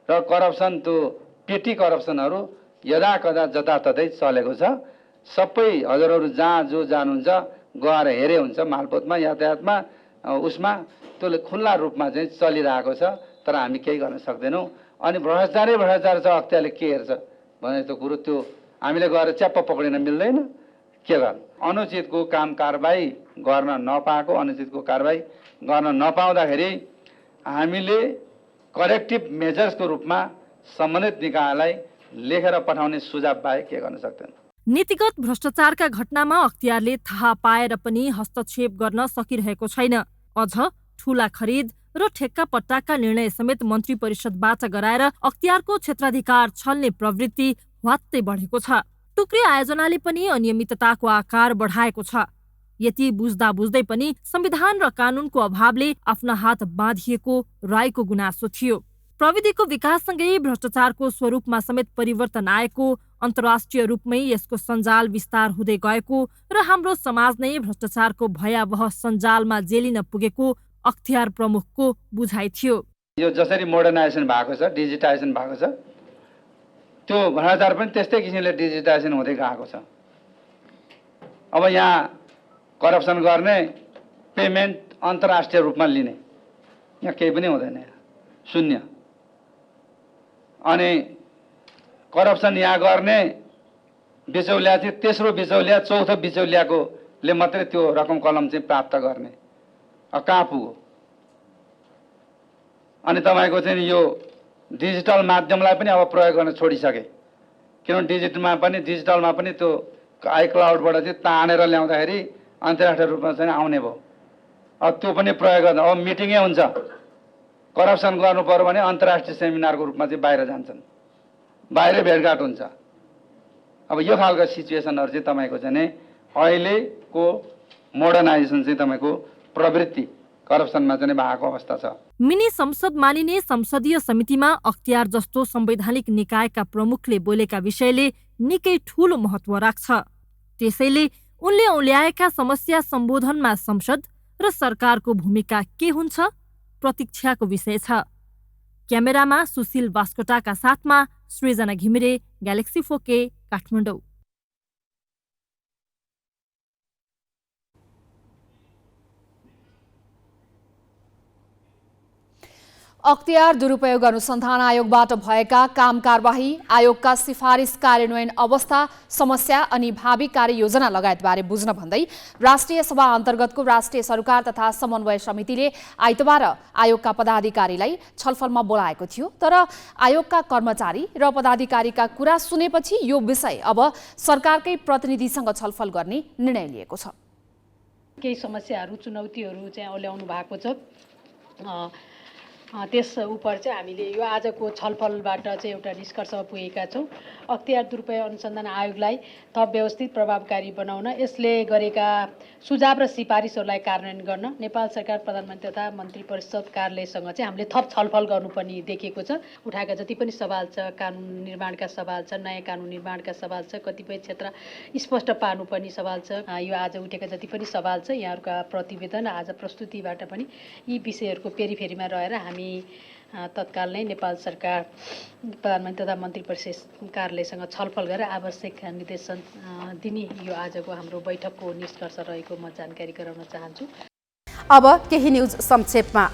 र करप्सन त्यो पेटी करप्सनहरू यदाकदा जताततै चलेको छ। सबै हजुरहरू जहाँ जो जानुहुन्छ गएर हेरे हुन्छ, मालपोतमा यातायातमा उसमा त्यो खुल्ला रूपमा चाहिँ चलिरहेको छ, तर हामी केही गर्न सक्दैनौँ। अनि भ्रष्टाचार छ, अख्तियारले के हेर्छ भने त्यो कुरो त्यो हामीले गएर च्याप्प पक्रिन मिल्दैन। के गर्नु, अनुचितको काम कारबाही गर्न नपाएको, अनुचितको कारबाही गर्न नपाउँदाखेरि हामीले करेक्टिभ मेजर्सको रूपमा सम्बन्धित निकायलाई लेखेर पठाउने सुझाव बाहेक के गर्न सक्दैन। नीतिगत भ्रष्टाचारका घटनामा अख्तियारले थाहा पाएर पनि हस्तक्षेप गर्न सकिरहेको छैन। अझ ठूला खरिद र ठेक्का पट्टाका निर्णय समेत मन्त्री परिषदबाट गराएर अख्तियारको क्षेत्राधिकार छल्ने प्रवृत्ति ह्वात्तै बढेको छ। टुक्री आयोजनाले पनि अनियमितताको आकार बढाएको छ। यति बुझ्दा बुझ्दै पनि संविधान र कानूनको अभावले आफ्ना हात बाँधिएको राईको गुनासो थियो। प्रविधिको विकाससँगै भ्रष्टाचारको स्वरूपमा समेत परिवर्तन आएको, अन्तर्राष्ट्रिय रूपमै यसको सञ्जाल विस्तार हुँदै गएको र हाम्रो समाज नै भ्रष्टाचारको भयावह सञ्जालमा जेलिन पुगेको अख्तियार प्रमुखको बुझाइ थियो। यो जसरी मोडर्नाइजेसन भएको छ, डिजिटाइजेसन भएको छ, त्यो भ्रष्टाचार पनि त्यस्तै किसिमले डिजिटाइजेसन हुँदै गएको छ। अब यहाँ करप्सन गर्ने, पेमेन्ट अन्तर्राष्ट्रिय रूपमा लिने, यहाँ केही पनि हुँदैन, शून्य। अनि करप्सन यहाँ गर्ने बिचौलिया चाहिँ तेस्रो बिचौलिया, चौथो बिचौलियाकोले मात्रै त्यो रकम कलम चाहिँ प्राप्त गर्ने, कहाँ पुग्यो? अनि तपाईँको चाहिँ यो डिजिटल माध्यमलाई पनि अब प्रयोग गर्न छोडिसके, किनभने डिजिटलमा पनि त्यो आइक्लाउडबाट चाहिँ तानेर ल्याउँदाखेरि अन्तर्राष्ट्रिय रूपमा चाहिँ आउने भयो। अब त्यो पनि प्रयोग गर्दा अब मिटिङै हुन्छ, करप्सन गर्नु पर्यो भने अन्तर्राष्ट्रिय सेमिनारको रूपमा चाहिँ बाहिर जान्छन्, बाहिरै भेटघाट हुन्छ, अब यो खालको सिचुएसनहरू चाहिँ तपाईँको चाहिँ नि अहिलेको मोडर्नाइजेसन चाहिँ तपाईँको प्रवृत्ति करप्सनमा चाहिँ भएको अवस्था छ। मिनी संसद मानिने संसदीय समितिमा अख्तियार जस्तो संवैधानिक निकायका प्रमुखले बोलेका विषयले निकै ठूलो महत्व राख्छ। त्यसैले उनले औल्याएका समस्या सम्बोधनमा संसद र सरकारको भूमिका के हुन्छ प्रतीक्षाको विषय छ। क्यामेरामा सुशील बास्कोटाका साथमा सृजना घिमिरे, ग्यालेक्सी 4K, काठमाडौँ। अख्तियार दुरुपयोग अनुसन्धान आयोगबाट भएका काम कारबाही, आयोगका सिफारिस कार्यान्वयन अवस्था, समस्या अनि भावी कार्ययोजना लगायतबारे बुझ्न भन्दै राष्ट्रिय सभा अन्तर्गतको राष्ट्रिय सरकार तथा समन्वय समितिले आइतबार आयोगका पदाधिकारीलाई छलफलमा बोलाएको थियो। तर आयोगका कर्मचारी र पदाधिकारीका कुरा सुनेपछि यो विषय अब सरकारकै प्रतिनिधिसँग छलफल गर्ने निर्णय लिएको छ। केही समस्याहरू, चुनौतीहरू चाहिँ औल्याउनु भएको छ। त्यस उप चाहिँ हामीले यो आजको छलफलबाट चाहिँ एउटा निष्कर्षमा पुगेका छौँ। अख्तियार दुरुपयोग अनुसन्धान आयोगलाई थप व्यवस्थित प्रभावकारी बनाउन, यसले गरेका सुझाव र सिफारिसहरूलाई कार्यान्वयन गर्न नेपाल सरकार प्रधानमन्त्री तथा मन्त्री परिषद कार्यालयसँग चाहिँ हामीले थप छलफल गर्नुपर्ने देखिएको छ। उठाएका जति पनि सवाल छ, कानुन निर्माणका सवाल छ, नयाँ कानुन निर्माणका सवाल छ, कतिपय क्षेत्र स्पष्ट पार्नुपर्ने सवाल छ। यो आज उठेका जति पनि सवाल छ, यहाँहरूका प्रतिवेदन आज प्रस्तुतिबाट पनि यी विषयहरूको पेरिफेरीमा रहेर हामी तत्काल नै नेपाल सरकार प्रधानमन्त्री तथा मन्त्री परिषद कार्यालयसँग छलफल गरेर आवश्यक निर्देशन दिने यो आजको हाम्रो बैठकको निष्कर्ष रहेको म जानकारी गराउन चाहन्छु। अब केही न्युज संक्षेपमा।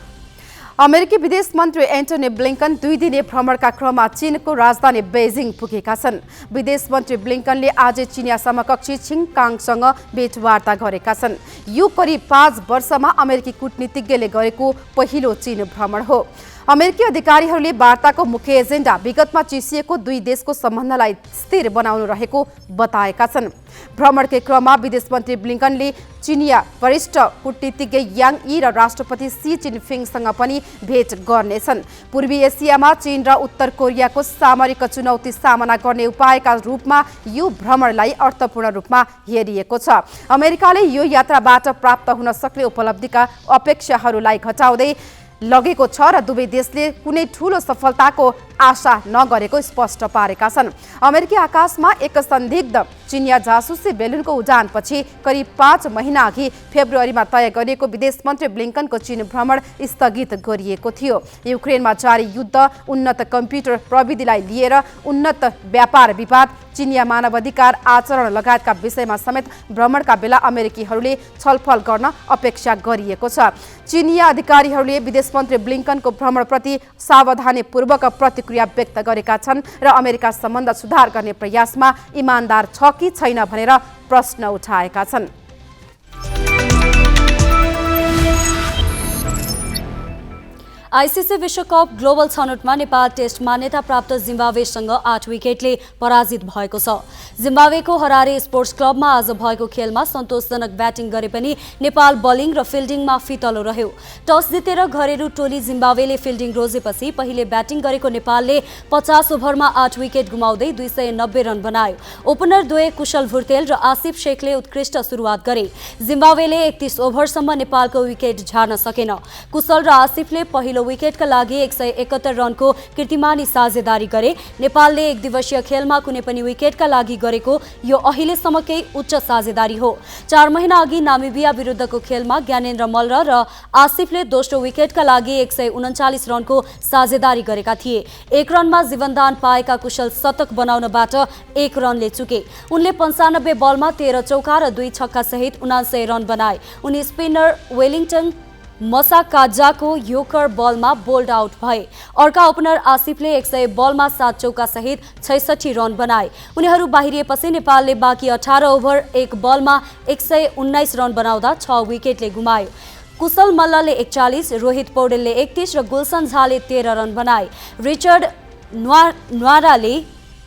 अमेरिकी विदेश मन्त्री एन्टोनी ब्लिङ्कन 2 दिने भ्रमणका क्रममा चीनको राजधानी बेजिङ पुगेका छन्। विदेश मन्त्री ब्लिङ्कनले आज चिनिया समकक्षी छिङकाङसँग भेटवार्ता गरेका छन्। यो करिब 5 वर्षमा अमेरिकी कूटनीतिज्ञले गरेको पहिलो चीन भ्रमण हो। अमेरिकी अधिकारीहरूले वार्ताको मुख्य एजेन्डा विगतमा चिसिएको 2 देशको सम्बन्धलाई स्थिर बनाउनु रहेको बताएका छन्। भ्रमणकै क्रममा विदेश मन्त्री ब्लिङ्कनले चिनिया वरिष्ठ कूटनीतिज्ञ याङ यी र राष्ट्रपति सी जिनपिङसँग पनि भेट गर्नेछन्। पूर्वी एसियामा चीन र उत्तर कोरियाको सामरिक चुनौती सामना गर्ने उपायका रूपमा यो भ्रमणलाई अर्थपूर्ण रूपमा हेरिएको छ। अमेरिकाले यो यात्राबाट प्राप्त हुन सक्ने उपलब्धिका अपेक्षाहरूलाई घटाउँदै लगेको छ र दुवै देशले कुनै ठूलो सफलताको आशा नगरेको स्पष्ट पारेका छन्। अमेरिकी आकाशमा एक संदिग्ध चिनिया जासुसी बेलुनको उडानपछि करिब 5 महिना अघि फेब्रुअरीमा तय गरिएको विदेश मन्त्री ब्लिङ्कनको चीन भ्रमण स्थगित गरिएको थियो। युक्रेनमा जारी युद्ध, उन्नत कम्प्युटर प्रविधिलाई लिएर उन्नत व्यापार विवाद, चिनिया मानवाधिकार आचरण लगायतका विषयमा समेत भ्रमणका बेला अमेरिकीहरूले छलफल गर्न अपेक्षा गरिएको छ। चिनिया अधिकारीहरूले विदेश मन्त्री ब्लिङ्कनको भ्रमणप्रति सावधानीपूर्वक प्रतिक्रिया व्यक्त गरेका छन् र अमेरिका सम्बन्ध सुधार गर्ने प्रयासमा इमानदार छ कि छैन भनेर प्रश्न उठाएका छन्। आइसिसी विश्वकप ग्लोबल छनौटमा नेपाल टेस्ट मान्यता प्राप्त जिम्बाब्वेसँग 8 विकेटले पराजित भएको छ। जिम्बाब्वेको हरारे स्पोर्ट्स क्लबमा आज भएको खेलमा सन्तोषजनक ब्याटिङ गरे पनि नेपाल बलिङ र फिल्डिङमा फितलो रह्यो। टस जितेर घरेलु टोली जिम्बाब्वेले फिल्डिङ रोजेपछि पहिले ब्याटिङ गरेको नेपालले 50 ओभरमा 8 विकेट गुमाउँदै 290 रन बनायो। ओपनर द्वय कुशल भुर्तेल र आसिफ शेखले उत्कृष्ट सुरुवात गरे। जिम्बाब्वेले 31 ओभरसम्म नेपालको विकेट झार्न सकेन। कुशल र आसिफले पहिलो विकेटका लागि 171 रनको कीर्तिमानी साझेदारी गरे। नेपालले एक दिवसीय खेलमा कुनै पनि विकेटका लागि गरेको यो अहिलेसम्मकै उच्च साझेदारी हो। 4 महिना अघि नामिबिया विरुद्धको खेलमा ज्ञानेन्द्र मल्ल र आसिफले दोस्रो विकेटका लागि 139 रनको साझेदारी गरेका थिए। 1 रनमा जीवनदान पाएका कुशल शतक बनाउनबाट 1 रनले चुके। उनले 95 बलमा 13 चौका र 2 छक्का सहित 79 रन बनाए। उनी स्पिनर वेलिङटन मसाकाजाको योकर बलमा बोल्ड आउट भए। अर्का ओपनर आसिफले 100 बलमा 7 चौका सहित 66 रन बनाए। उनीहरू बाहिरिएपछि नेपालले बाँकी 18 ओभर 1 बलमा 119 रन बनाउँदा 6 विकेटले गुमायो। कुशल मल्लले 41, रोहित पौडेलले 31 र गुलसन झाले 13 रन बनाए। रिचर्ड न्वाराले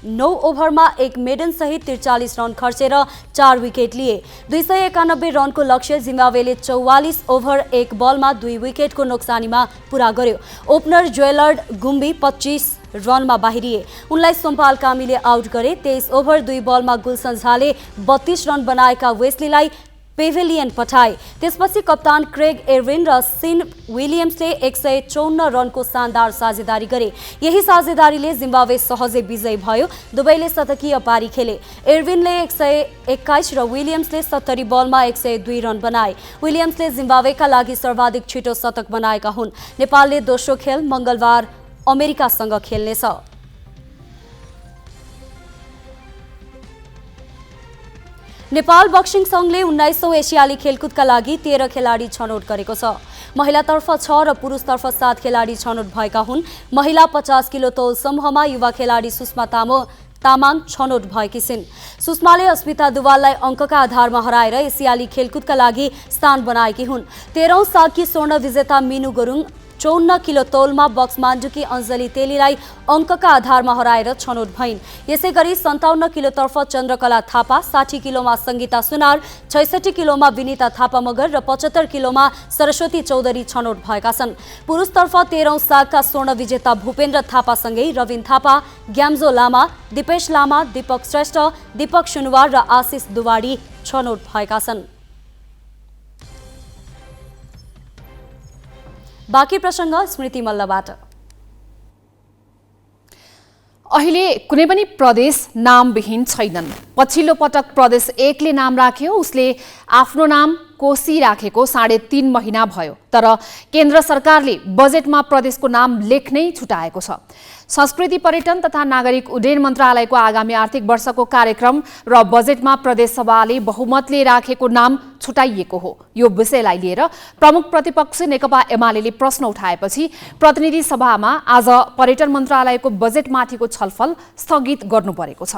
9 ओभरमा 1 मेडन सहित 43 रन खर्चेर 4 विकेट लिए। 291 रनको लक्ष्य जिम्बाब्वेले 44 ओभर 1 बलमा 2 विकेटको नोक्सानीमा पूरा गर्यो। ओपनर ज्वेलर्ड गुम्बी 25 रनमा बाहिरिए। उनलाई सोमपाल कामीले आउट गरे। 23 ओभर 2 बलमा गुलसन झाले 32 रन बनाएका वेस्लीलाई पेभिलियन पठाए। त्यसपछि कप्तान क्रेग एर्विन र सिन विलियम्सले 154 रनको शानदार साझेदारी गरे। यही साझेदारीले जिम्बाब्वे सहजै विजयी भयो। दुवैले शतकीय पारी खेले। एर्विनले 121 र विलियम्सले 70 बलमा 102 रन बनाए। विलियम्सले जिम्बाब्वेका लागि सर्वाधिक छिटो शतक बनाएका हुन्। नेपालले दोस्रो खेल मंगलबार अमेरिकासँग खेल्नेछ। नेपाल बक्सिङ संघले 19औं एसियाली खेलकुदका लागि 13 खेलाडी छनौट गरेको छ। महिलातर्फ 6 र पुरुषतर्फ 7 खेलाडी छनौट भएका हुन्। महिला 50 किलो तौल समूहमा युवा खेलाडी सुषमा तामाङ छनौट भएकी छिन्। सुषमाले अस्मिता दुवाललाई अङ्कका आधारमा हराएर एसियाली खेलकुदका लागि स्थान बनाएकी हुन्। 13औं सालकी स्वर्ण विजेता मिनु गुरुङ 54 किलो तौलमा बक्समाण्डुकी अञ्जली तेलीलाई अङ्कका आधारमा हराएर छनौट भइन्। यसैगरी 57 किलोतर्फ चन्द्रकला थापा, 60 किलोमा सङ्गीता सुनार, 66 किलोमा विनिता थापा मगर र 75 किलोमा सरस्वती चौधरी छनौट भएका छन्। पुरुषतर्फ 13औं सालका स्वर्ण विजेता भूपेन्द्र थापासँगै रविन थापा, ग्याम्जो लामा, दिपेश लामा, दीपक श्रेष्ठ, दीपक सुनवार र आशिष दुवाडी छनौट भएका छन्। बाँकी प्रसङ्ग स्मृति मल्लबाट। अहिले कुनै पनि प्रदेश नामविहीन छैनन्। पछिल्लो पटक प्रदेश 1 ले नाम राख्यो। उसले आफ्नो नाम कोशी राखेको 3.5 महिना भयो। तर केन्द्र सरकारले बजेटमा प्रदेशको नाम लेख्नै छुटाएको छ। संस्कृति पर्यटन तथा नागरिक उड्डयन मन्त्रालयको आगामी आर्थिक वर्षको कार्यक्रम र बजेटमा प्रदेश सभाले बहुमतले राखेको नाम छुटाइएको हो। यो विषयलाई लिएर प्रमुख प्रतिपक्ष नेकपा एमाले प्रश्न उठाएपछि प्रतिनिधि सभामा आज पर्यटन मन्त्रालयको बजेटमाथिको छलफल स्थगित गर्नु परेको छ।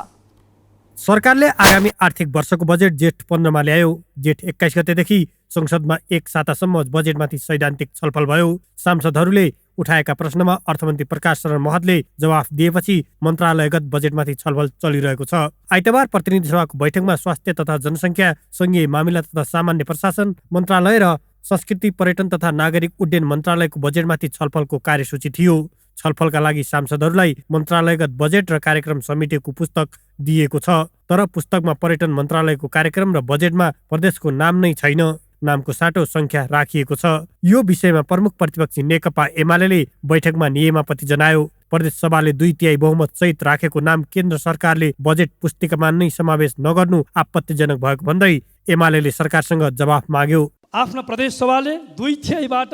सरकारले आगामी आर्थिक वर्षको बजेट जेठ 15 मा ल्यायो। जेठ 21 गतेदेखि संसदमा 1 सातासम्म बजेटमाथि सैद्धान्तिक छलफल भयो। सांसदहरूले उठाएका प्रश्नमा अर्थमन्त्री प्रकाश शरण महतले जवाफ दिएपछि मन्त्रालयगत बजेटमाथि छलफल चलिरहेको छ। आइतबार प्रतिनिधि सभाको बैठकमा स्वास्थ्य तथा जनसङ्ख्या, संघीय मामिला तथा सामान्य प्रशासन मन्त्रालय र संस्कृति पर्यटन तथा नागरिक उड्डयन मन्त्रालयको बजेटमाथि छलफलको कार्यसूची थियो। छलफलका लागि सांसदहरूलाई मन्त्रालयगत बजेट र कार्यक्रम समितिको पुस्तक दिएको छ। तर पुस्तकमा पर्यटन मन्त्रालयको कार्यक्रम र बजेटमा प्रदेशको नाम नै छैन। नामको साटो संख्या राखिएको छ। यो विषयमा प्रमुख प्रतिपक्षी नेकपा एमाले बैठकमा नियमापत्ति जनायो। प्रदेश सभाले 2/3 बहुमत सहित राखेको नाम केन्द्र सरकारले बजेट पुस्तिकामा नै समावेश नगर्नु आपत्तिजनक भएको भन्दै एमाले सरकारसँग जवाफ माग्यो। आफ्ना प्रदेश सभाले 2/3बाट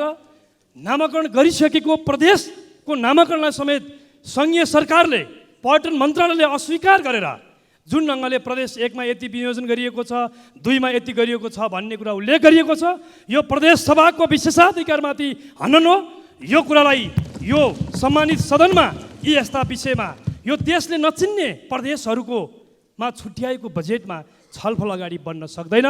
नामाकरण गरिसकेको प्रदेशको नामाकरणलाई समेत संघीय सरकारले पर्यटन मन्त्रालयले अस्वीकार गरेर जुन ढङ्गले प्रदेश 1 मा यति विनियोजन गरिएको छ, 2 मा यति गरिएको छ भन्ने कुरा उल्लेख गरिएको छ। यो प्रदेश सभाको विशेषाधिकारमाथि हनन हो। यो कुरालाई यो सम्मानित सदनमा यी यस्ता विषयमा यो देशले नचिन्ने प्रदेशहरूको छुट्याएको बजेटमा छलफल अगाडि बढ्न सक्दैन।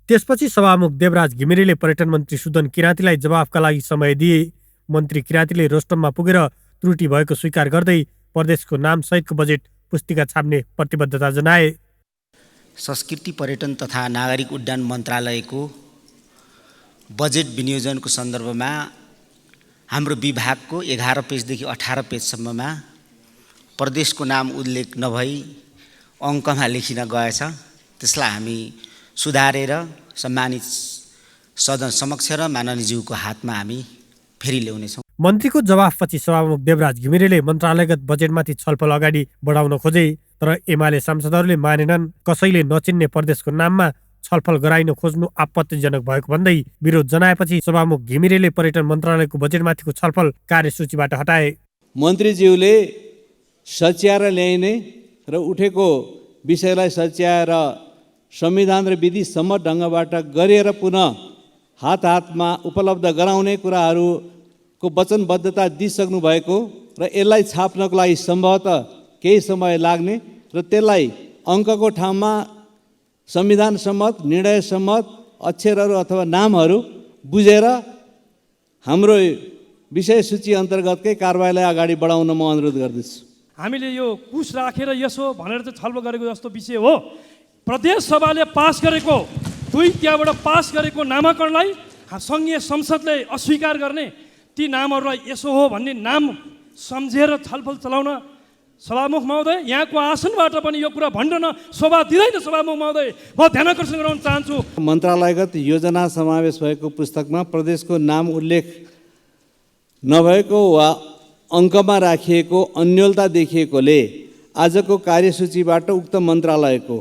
त्यसपछि सभामुख देवराज घिमिरेले पर्यटन मन्त्री सुदन किराँतीलाई जवाफका लागि समय दिए। मन्त्री किराँतीले रोस्टममा पुगेर त्रुटि भएको स्वीकार गर्दै प्रदेशको नाम सहितको बजेट पुस्तिका छाप्ने प्रतिबद्धता जनाए। संस्कृति पर्यटन तथा नागरिक उड्डयन मन्त्रालयको बजेट विनियोजनको सन्दर्भमा हाम्रो विभागको 11 पेजदेखि 18 पेजसम्ममा प्रदेशको नाम उल्लेख नभई अङ्कमा लेखिन गएछ। त्यसलाई हामी सुधारेर सम्मानित सदन समक्ष र माननीयज्यूको हातमा हामी फेरि ल्याउनेछौँ। मन्त्रीको जवाफपछि सभामुख देवराज घिमिरेले मन्त्रालयगत बजेटमाथि छलफल अगाडि बढाउन खोजे। तर एमाले सांसदहरूले मानेनन्। कसैले नचिन्ने प्रदेशको नाममा छलफल गराइन खोज्नु आपत्तिजनक भएको भन्दै विरोध जनाएपछि सभामुख घिमिरेले पर्यटन मन्त्रालयको बजेटमाथिको छलफल कार्यसूचीबाट हटाए। मन्त्रीज्यूले सच्याएर ल्याइने र उठेको विषयलाई सच्याएर संविधान र विधि सम्मत ढङ्गबाट गरेर पुनः हातमा उपलब्ध गराउने कुराहरूको वचनबद्धता दिइसक्नु भएको र यसलाई छाप्नको लागि सम्भवतः केही समय लाग्ने र त्यसलाई अङ्कको ठाउँमा संविधान सम्मत, निर्णय सम्मत अक्षरहरू अथवा नामहरू बुझेर हाम्रो विषय सूची अन्तर्गतकै कारबाहीलाई अगाडि बढाउन म अनुरोध गर्दछु। हामीले यो कुश राखेर यसो भनेर चाहिँ छलफल गरेको जस्तो विषय हो। प्रदेश सभाले पास गरेको 2/3बाट पास गरेको नामाकरणलाई सङ्घीय संसदले अस्वीकार गर्ने, ती नामहरूलाई यसो हो भन्ने नाम सम्झेर छलफल चलाउन सभामुख महोदय यहाँको आसनबाट पनि यो कुरा भन्न शोभा दिँदैन। सभामुख महोदय म ध्यान आकर्षण गराउन चाहन्छु। मन्त्रालयगत योजना समावेश भएको पुस्तकमा प्रदेशको नाम उल्लेख नभएको वा अङ्कमा राखिएको अन्योलता देखिएकोले आजको कार्यसूचीबाट उक्त मन्त्रालयको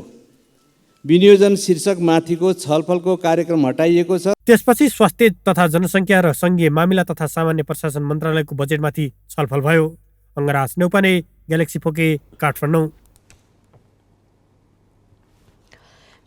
विनियोजन शीर्षक माथिको छलफलको कार्यक्रम हटाइएको छ। त्यसपछि स्वास्थ्य तथा जनसङ्ख्या र सङ्घीय मामिला तथा सामान्य प्रशासन मन्त्रालयको बजेटमाथि छलफल भयो। अङ्गराज नेउपाने, ग्यालेक्सी फोके, काठमाडौँ।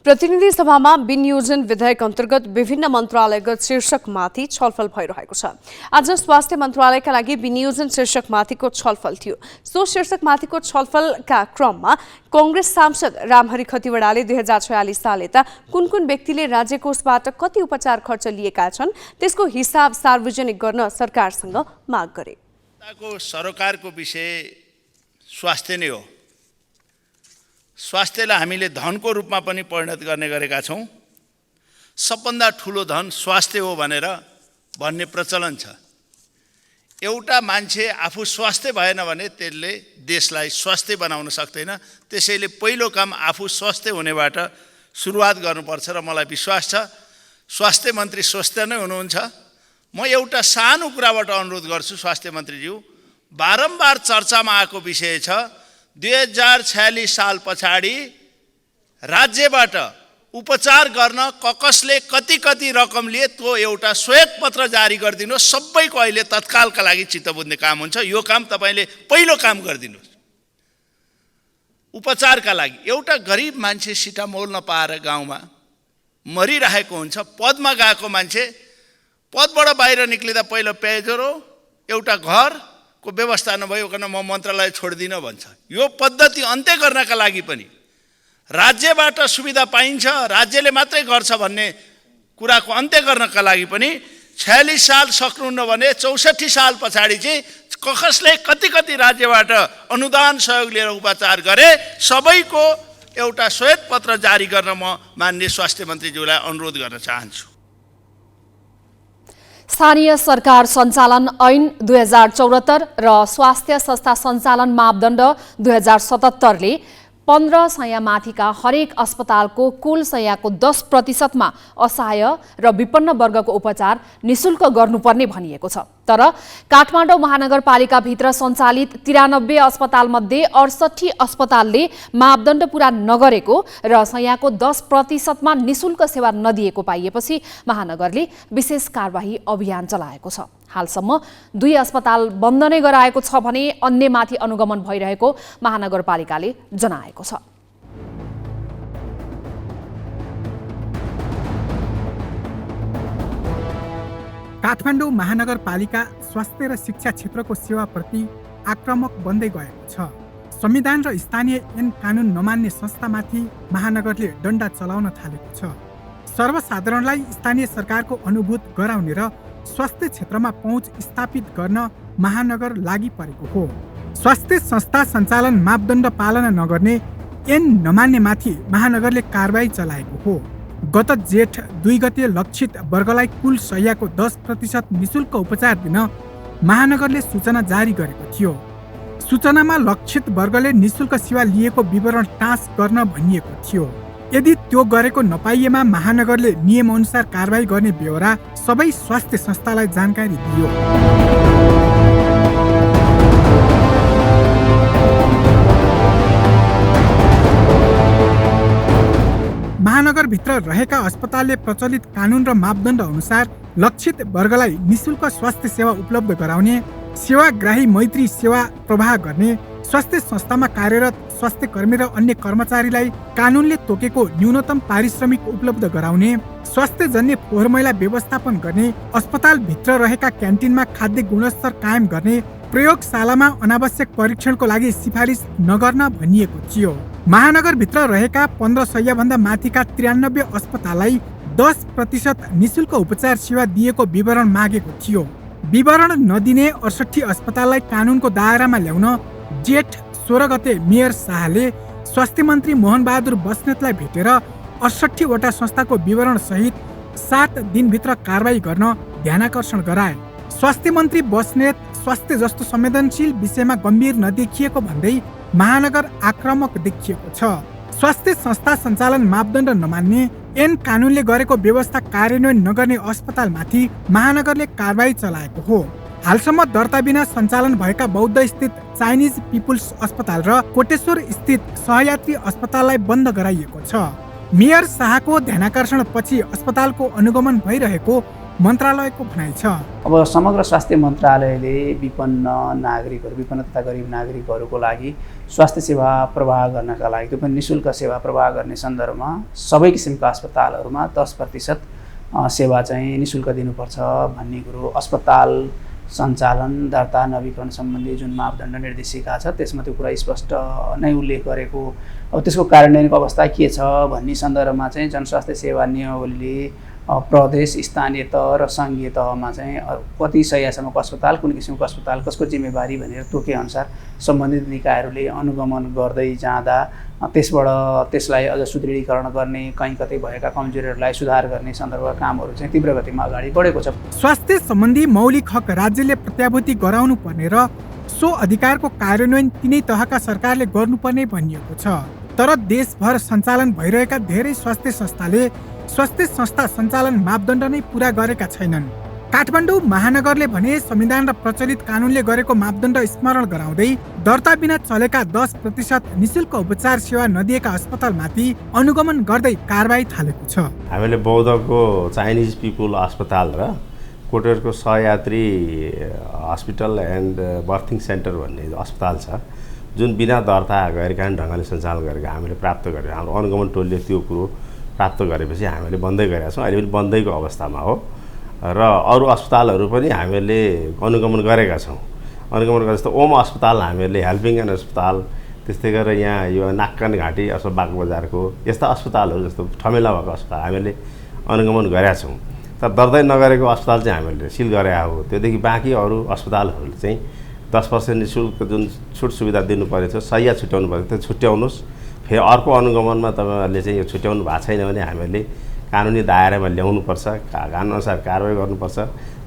प्रतिनिधि सभामा विनियोजन विधेयक अन्तर्गत विभिन्न मन्त्रालयगत शीर्षकमाथि छलफल भइरहेको छ। आज स्वास्थ्य मन्त्रालयका लागि विनियोजन शीर्षकमाथिको छलफल थियो। सो शीर्षकमाथिको छलफलका क्रममा कांग्रेस सांसद रामहरि खतिवड़ाले 2046 साल यता कुन कुन व्यक्तिले राज्य कोषबाट कति उपचार खर्च लिएका छन् त्यसको हिसाब सार्वजनिक गर्न सरकारसँग माग गरे। सरकारको विषय स्वास्थ्य नै हो। स्वास्थ्यलाई हामीले धनको रूपमा पनि परिणत गर्ने गरेका छौँ। सबभन्दा ठुलो धन स्वास्थ्य हो भनेर भन्ने प्रचलन छ। एउटा मान्छे आफू स्वास्थ्य भएन भने त्यसले देशलाई स्वास्थ्य बनाउन सक्दैन। त्यसैले पहिलो काम आफू स्वास्थ्य हुनेबाट सुरुवात गर्नुपर्छ र मलाई विश्वास छ स्वास्थ्य मन्त्री स्वस्थ नै हुनुहुन्छ। म एउटा सानो कुराबाट अनुरोध गर्छु स्वास्थ्य मन्त्रीज्यू, बारम्बार चर्चामा आएको विषय छ 2046 साल पछाडि राज्यबाट उपचार गर्न कसले कति कति रकम लिए त्यो एउटा श्वेत पत्र जारी गरिदिनुहोस्। सबैको अहिले तत्कालका लागि चित्त बुझ्ने काम हुन्छ। यो काम तपाईले पहिलो काम गरिदिनुहोस्। उपचारका लागि एउटा गरिब मान्छे सिटामोल नपाएर गाउँमा मरिरहेको हुन्छ। पदमा गएको मान्छे पदबाट बाहिर निक्लिँदा पहिलो पेयजरो एउटा घरको व्यवस्था नभयो भने म मन्त्रालय छोड्दिनँ भन्छ। यो पद्धति अन्त्य गर्नका लागि पनि राज्यबाट सुविधा पाइन्छ, राज्यले मात्रै गर्छ भन्ने कुराको अन्त्य गर्नका लागि पनि 46 साल सक्नुहुन्न भने 64 साल पछाडि चाहिँ कसले कति कति राज्यबाट अनुदान सहयोग लिएर उपचार गरे सबैको एउटा श्वेत पत्र जारी गर्न म माननीय स्वास्थ्य मन्त्रीज्यूलाई अनुरोध गर्न चाहन्छु। स्थानीय सरकार सञ्चालन ऐन 2074 र स्वास्थ्य संस्था सञ्चालन मापदण्ड 2077 ले 15 शैय्या माथिका हरेक अस्पतालको कुल शैय्याको 10% असहाय र विपन्न वर्गको उपचार निशुल्क गर्नुपर्ने भनिएको छ। तर काठमाडौँ महानगरपालिकाभित्र सञ्चालित 93 अस्पतालमध्ये 68 अस्पतालले मापदण्ड पूरा नगरेको र शैय्याको 10% निशुल्क सेवा नदिएको पाइएपछि महानगरले विशेष कारबाही अभियान चलाएको छ। हालसम्म 2 अस्पताल बन्द नै गराएको छ भने अन्यमाथि अनुगमन भइरहेको महानगरपालिकाले जनाएको छ। काठमाडौँ महानगरपालिका स्वास्थ्य र शिक्षा क्षेत्रको सेवाप्रति आक्रामक बन्दै गएको छ। संविधान र स्थानीय ऐन कानुन नमान्ने संस्थामाथि महानगरले डण्डा चलाउन थालेको छ। सर्वसाधारणलाई स्थानीय सरकारको अनुभूत गराउने र स्वास्थ्य क्षेत्रमा पहुँच स्थापित गर्न महानगर लागि परेको हो। स्वास्थ्य संस्था सञ्चालन मापदण्ड पालना नगर्ने ऐन नमान्नेमाथि महानगरले कारबाही चलाएको हो। गत जेठ 2 गते लक्षित वर्गलाई कुल शैय्याको 10% निशुल्क उपचार दिन महानगरले सूचना जारी गरेको थियो। सूचनामा लक्षित वर्गले निशुल्क सेवा लिएको विवरण टाँस गर्न भनिएको थियो। यदि त्यो गरेको नपाइएमा महानगरले नियमअनुसार कारबाही गर्ने ब्यौरा सबै स्वास्थ्य संस्थालाई जानकारी दियो। महानगरभित्र रहेका अस्पतालले प्रचलित कानुन र मापदण्ड अनुसार लक्षित वर्गलाई निशुल्क स्वास्थ्य सेवा उपलब्ध गराउने, सेवाग्राही मैत्री सेवा प्रवाह गर्ने, स्वास्थ्य संस्थामा कार्यरत स्वास्थ्य कर्मी र अन्य कर्मचारीलाई कानुनले तोकेको न्यूनतम पारिश्रमिक उपलब्ध गराउने, स्वास्थ्यजन्य फोहोर मैला व्यवस्थापन गर्ने, अस्पतालभित्र रहेका क्यान्टिनमा खाद्य गुणस्तर कायम गर्ने, प्रयोगशालामा अनावश्यक परीक्षणको लागि सिफारिस नगर्न भनिएको थियो। महानगरभित्र रहेका 15 शैय्याभन्दा माथिका 93 अस्पताललाई 10% निशुल्क उपचार सेवा दिएको विवरण मागेको थियो। विवरण नदिने 68 अस्पताललाई कानुनको दायरामा ल्याउन जेठ 16 गते मेयर शाहले स्वास्थ्य मन्त्री मोहन बहादुर बस्नेतलाई भेटेर 68 वटा संस्थाको विवरण सहित 7 दिनभित्र कारबाही गर्न ध्यानाकर्षण गराए। स्वास्थ्य मन्त्री बस्नेत स्वास्थ्य जस्तो संवेदनशील विषयमा गम्भीर नदेखिएको भन्दै महानगर आक्रामक देखिएको छ। स्वास्थ्य संस्था सञ्चालन मापदण्ड नमान्ने, ऐन कानुनले गरेको व्यवस्था कार्यान्वयन नगर्ने अस्पतालमाथि महानगरले कारबाही चलाएको हो। हालसम्म दर्ता बिना सञ्चालन भएका बौद्ध स्थित चाइनिज पिपुल्स अस्पताल र कोटेश्वर स्थित सहयात्री अस्पताललाई बन्द गराइएको छ। मेयर शाहको ध्यानाकर्षण पछि अस्पतालको अनुगमन भइरहेको मन्त्रालयको भनाइ छ। अब समग्र स्वास्थ्य मन्त्रालयले विपन्न नागरिकहरू, विपन्न तथा गरिब नागरिकहरूको लागि स्वास्थ्य सेवा प्रवाह गर्नका लागि, त्यो पनि निःशुल्क सेवा प्रवाह गर्ने सन्दर्भमा सबै किसिमका अस्पतालहरूमा 10% सेवा चाहिँ निःशुल्क दिनुपर्छ भन्ने कुरो अस्पताल सञ्चालन दर्ता नवीकरण सम्बन्धी जुन मापदण्ड निर्देशिका छ त्यसमा त्यो कुरा स्पष्ट नै उल्लेख गरेको। अब त्यसको कार्यान्वयनको अवस्था के छ भन्ने सन्दर्भमा चाहिँ जनस्वास्थ्य सेवा नियमावलीले प्रदेश, स्थानीय तह र सङ्घीय तहमा चाहिँ कति सयसम्मको अस्पताल, कुन किसिमको अस्पताल, कसको जिम्मेवारी भनेर तोकेअनुसार सम्बन्धित निकायहरूले अनुगमन गर्दै जाँदा त्यसबाट त्यसलाई अझ सुदृढीकरण गर्ने, कहीँ कतै भएका कमजोरीहरूलाई सुधार गर्ने सन्दर्भका कामहरू चाहिँ तीव्र गतिमा अगाडि बढेको छ। स्वास्थ्य सम्बन्धी मौलिक हक राज्यले प्रत्याभूति गराउनु पर्ने र सो अधिकारको कार्यान्वयन तिनै तहका सरकारले गर्नुपर्ने भनिएको छ। तर देशभर सञ्चालन भइरहेका धेरै स्वास्थ्य संस्थाले स्वास्थ्य संस्था सञ्चालन मापदण्ड नै पूरा गरेका छैनन्। काठमाडौँ महानगरले भने संविधान र प्रचलित कानुनले गरेको मापदण्ड स्मरण गराउँदै दर्ता बिना चलेका 10% निःशुल्क उपचार सेवा नदिएका अस्पतालमाथि अनुगमन गर्दै कारबाही थालेको छ। हामीले बौद्धको चाइनिज पिपुल अस्पताल र कोटेरको सहयात्री हस्पिटल एन्ड बर्थिङ सेन्टर भन्ने अस्पताल छ जुन बिना दर्ता गैरकानुनी ढङ्गले सञ्चालन गरेको हामीले प्राप्त गरेको, हाम्रो अनुगमन टोलले त्यो कुरो प्राप्त गरेपछि हामीले बन्दै गरेका छौँ। अहिले पनि बन्दैको अवस्थामा हो र अरू अस्पतालहरू पनि हामीले अनुगमन गरेका छौँ। अनुगमन गरे जस्तो ओम अस्पताल हामीले, हेल्पिङ एन्ड अस्पताल, त्यस्तै गरेर यहाँ यो नाक्कन घाटी अथवा बागबजारको यस्ता अस्पतालहरू जस्तो ठमेला भएको अस्पताल हामीले अनुगमन गरेका छौँ। तर दर्ता नगरेको अस्पताल चाहिँ हामीले सिल गरेका हो। त्योदेखि बाँकी अरू अस्पतालहरू चाहिँ 10% निःशुल्क जुन छुट सुविधा दिनुपर्ने छ, सही छुट्याउनु पर्छ, त्यो छुट्याउनुहोस्। फेरि अर्को अनुगमनमा तपाईँहरूले चाहिँ यो छुट्याउनु भएको छैन भने हामीले कानुनी दायरामा ल्याउनुपर्छ, कानुनअनुसार कारवाही गर्नुपर्छ,